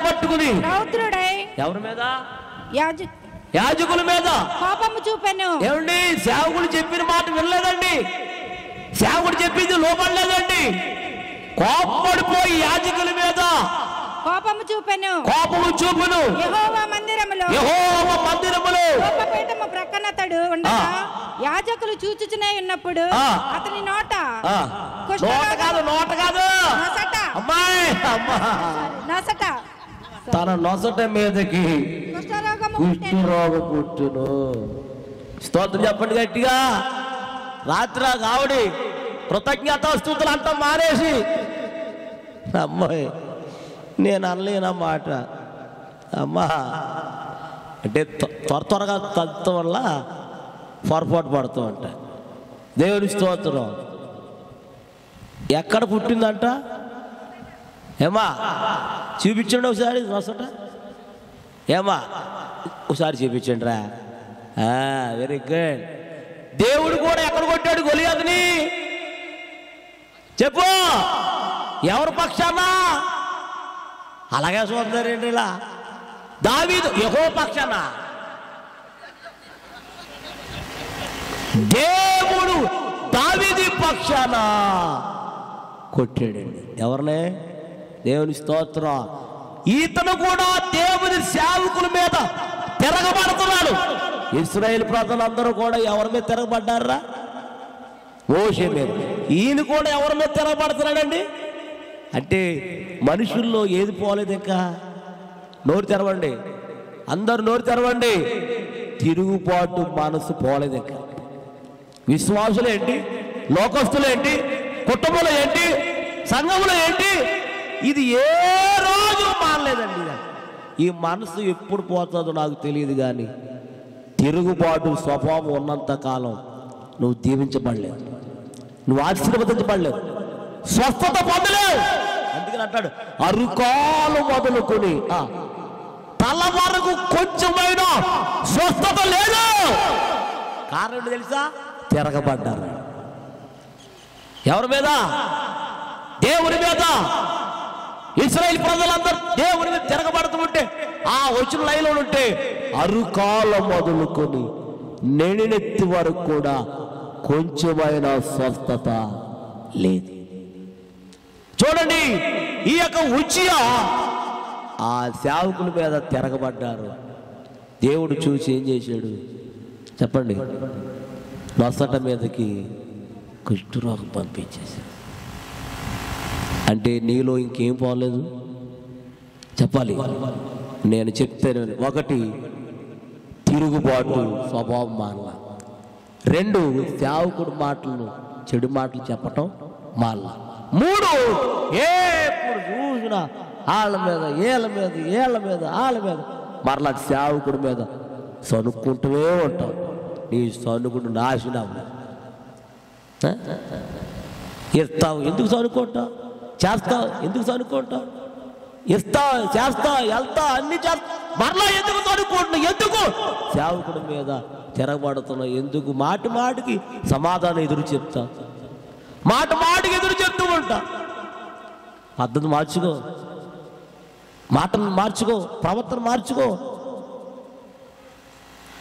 పట్టుకుని రౌద్రుడై ఎవరి మీద? యాజకుల మీద కోపము చూపెను. ఏమండి, సేవకుడు చెప్పిన మాట వినలేదండి, సేవకుడు చెప్పింది లోపడలేదండి. కోపడిపోయి యాజకుల మీద కోపము చూపెను. యెహోవా మందిరములో ధూపపీఠము ప్రక్కనతడు ఉండగా యాజకులు చూచుచునే ఉన్నప్పుడు అతని నోట తన నొసట మీదకి కుష్ఠరోగం పుట్టును. స్తోత్రం చెప్పండి గట్టిగా. రాత్రి కావడి కృతజ్ఞతాస్తుతులు అంతా మానేసి, అమ్మాయి నేను అనలేనమాట అమ్మా అంటే త్వరగా తగ్గటం వల్ల పొరపాటు పడుతూ అంట. దేవుని స్తోత్రం. ఎక్కడ పుట్టిందంట? ఏమా చూపించండి ఒకసారి నొసట. ఏమా ఒకసారి చూపించండి రా. Very good. దేవుడు కూడా ఎక్కడ కొట్టాడు గొలియాతుని? చెప్పు, ఎవరి పక్షాన? అలాగే చూద్దారేంటి ఇలా? దావీదు యెహోవా పక్షాన. దేవుడు దావీదు పక్షాన కొట్టాడండి. ఎవరినే? దేవుని స్తోత్రం. ఈతను కూడా దేవుని సేవకుల మీద తిరగబడుతున్నాడు. ఇశ్రాయేలు ప్రజలందరూ కూడా ఎవరి మీద తిరగబడ్డారా? మోషే మీద. ఈయన కూడా ఎవరి మీద తిరగబడుతున్నాడండి? అంటే మనుషుల్లో ఏది పోలేదు ఇంకా? నోరు తెరవండి, అందరు నోరు తెరవండి. తిరుగుబాటు మనసు పోలేదు ఇంకా. విశ్వాసులు ఏంటి, లోకస్తులు ఏంటి, కుటుంబంలో ఏంటి, సంఘంలో ఏంటి, ఇది ఏ రోజు మారలేదండి. ఈ మనసు ఎప్పుడు పోతుందో నాకు తెలియదు, కానీ తిరుగుబాటు స్వభావం ఉన్నంత కాలం నువ్వు దీవించబడలేదు, నువ్వు ఆశీర్వదించబడలేదు, స్వస్థత పొందలేవు. అందుకని అంటాడు, అరుకాలు మొదలుకొని తల వరకు కొంచెమైన స్వస్థత లేదు. కారణం తెలుసా? తిరగబడ్డారు. ఎవరి మీద? దేవుని మీద. ఇశ్రాయేలు ప్రజలందరూ దేవుని మీద తిరగబడుతుంటే ఆ వచ్చిన లైన్లో ఉంటే అరుకాల మొదలుకొని నెణినెత్తి వరకు కూడా కొంచెమైన స్వస్థత లేదు. చూడండి, ఈ యొక్క ఉజ్జియా ఆ సేవకుల మీద తిరగబడ్డారు. దేవుడు చూసి ఏం చేశాడు చెప్పండి? నొసట మీదకి కుష్ఠరోగం పంపించేశాడు. అంటే నీలో ఇంకేం పోలేదు చెప్పాలి. నేను చెప్తాను. ఒకటి, తిరుగుబాటు స్వభావం మానల. రెండు, సేవకుడు మాటలను చెడు మాటలు చెప్పటం మానల. మూడు, ఎప్పుడు చూసినా వాళ్ళ మీద వాళ్ళ మీద మరలా సేవకుడి మీద సనుక్కుంటూనే ఉంటావు. నీ సనుకుడు నాశనం. ఇస్తావు ఎందుకు సనుకుంటావు? చేస్తావు ఎందుకు సనుకుంటావు? ఇస్తావు, చేస్తావు, వెళ్తావు, అన్ని చేస్తావు, మరలా ఎందుకు సనుకుంటున్నావు? ఎందుకు సేవకుడి మీద తిరగబడుతున్నావు? ఎందుకు మాటి మాటికి సమాధానం ఎదురు చెప్తావు? మాట మాటికి ఎదురు చెప్తూ ఉంటా. పద్ధతి మార్చుకో, మాటను మార్చుకో, ప్రవర్తన మార్చుకో.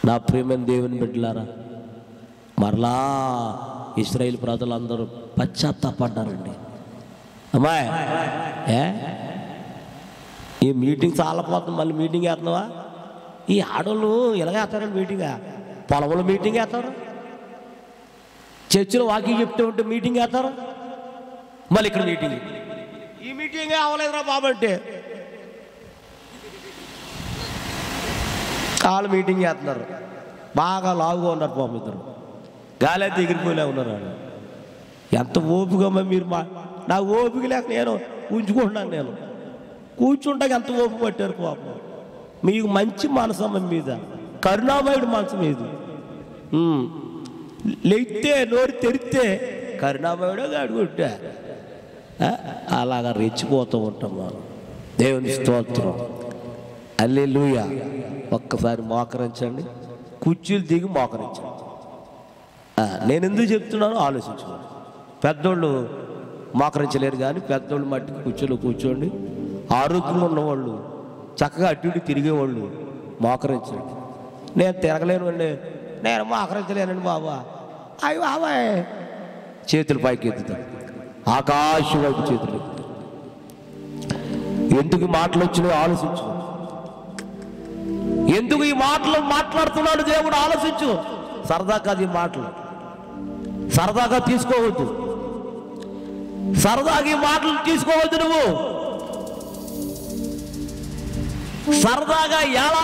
నా ప్రియమైన దేవుని బిడ్డలారా, మరలా ఇశ్రాయేలు ప్రజలందరూ పశ్చాత్తాపడ్డారండి. అమ్మాయి ఈ మీటింగ్ చాలా పోతుంది, మళ్ళీ మీటింగ్ వేస్తున్నావా? ఈ ఆడవాళ్ళు ఇలాగే వేస్తారండి మీటింగా. పొలంలో మీటింగ్ వేస్తారు, చర్చిలో వాకింగ్ చెప్తూ ఉంటే మీటింగ్ వేస్తారు, మళ్ళీ ఇక్కడ మీటింగ్. ఈ మీటింగ్ అవ్వలేదురా బాబు అంటే వాళ్ళు మీటింగ్ చేస్తున్నారు. బాగా లావుగా ఉన్నారు పాపం, ఇద్దరు గాలి అయితే ఎగిరిపోలే ఉన్నారు. వాళ్ళు ఎంత ఓపికమ్మా మీరు. నా ఓపిక లేక నేను ఉంచుకుంటున్నాను. నేను కూర్చుంటాక ఎంత ఓపిక పట్టారు పాపం. మీకు మంచి మనసమ్మ మీద, కరుణామయుడు మనసు మీద. లేస్తే నోరు తెరిస్తే కరుణామయుడే అడుగుంటా అలాగా రెచ్చిపోతూ ఉంటాం మనం. దేవుని స్తోత్రం. హల్లెలూయా. ఒక్కసారి మోకరించండి, కుర్చీలు దిగి మోకరించండి. నేను ఎందుకు చెప్తున్నానో ఆలోచించుకోండి. పెద్దోళ్ళు మోకరించలేరు కానీ పెద్దోళ్ళు మట్టికి కుర్చీలో కూర్చోండి. ఆరోగ్యంగా ఉన్నవాళ్ళు, చక్కగా అటు ఇటు తిరిగేవాళ్ళు మోకరించండి. నేను తిరగలేను అండి, నేను మోకరించలేనండి బాబా, అయ్యి బాబాయ్ చేతులు పైకి ఎత్తుతాను, ఆకాశం వైపు చేతులు ఎత్తుతాను. ఎందుకు ఈ మాటలు వచ్చినాయో ఆలోచించు. ఎందుకు ఈ మాటలు మాట్లాడుతున్నాడు దేవుడు ఆలోచించు. సరదాగా అది మాటలు సరదాగా తీసుకోవద్దు. సరదాగా ఈ మాటలు తీసుకోవద్దు. నువ్వు సరదాగా ఎలా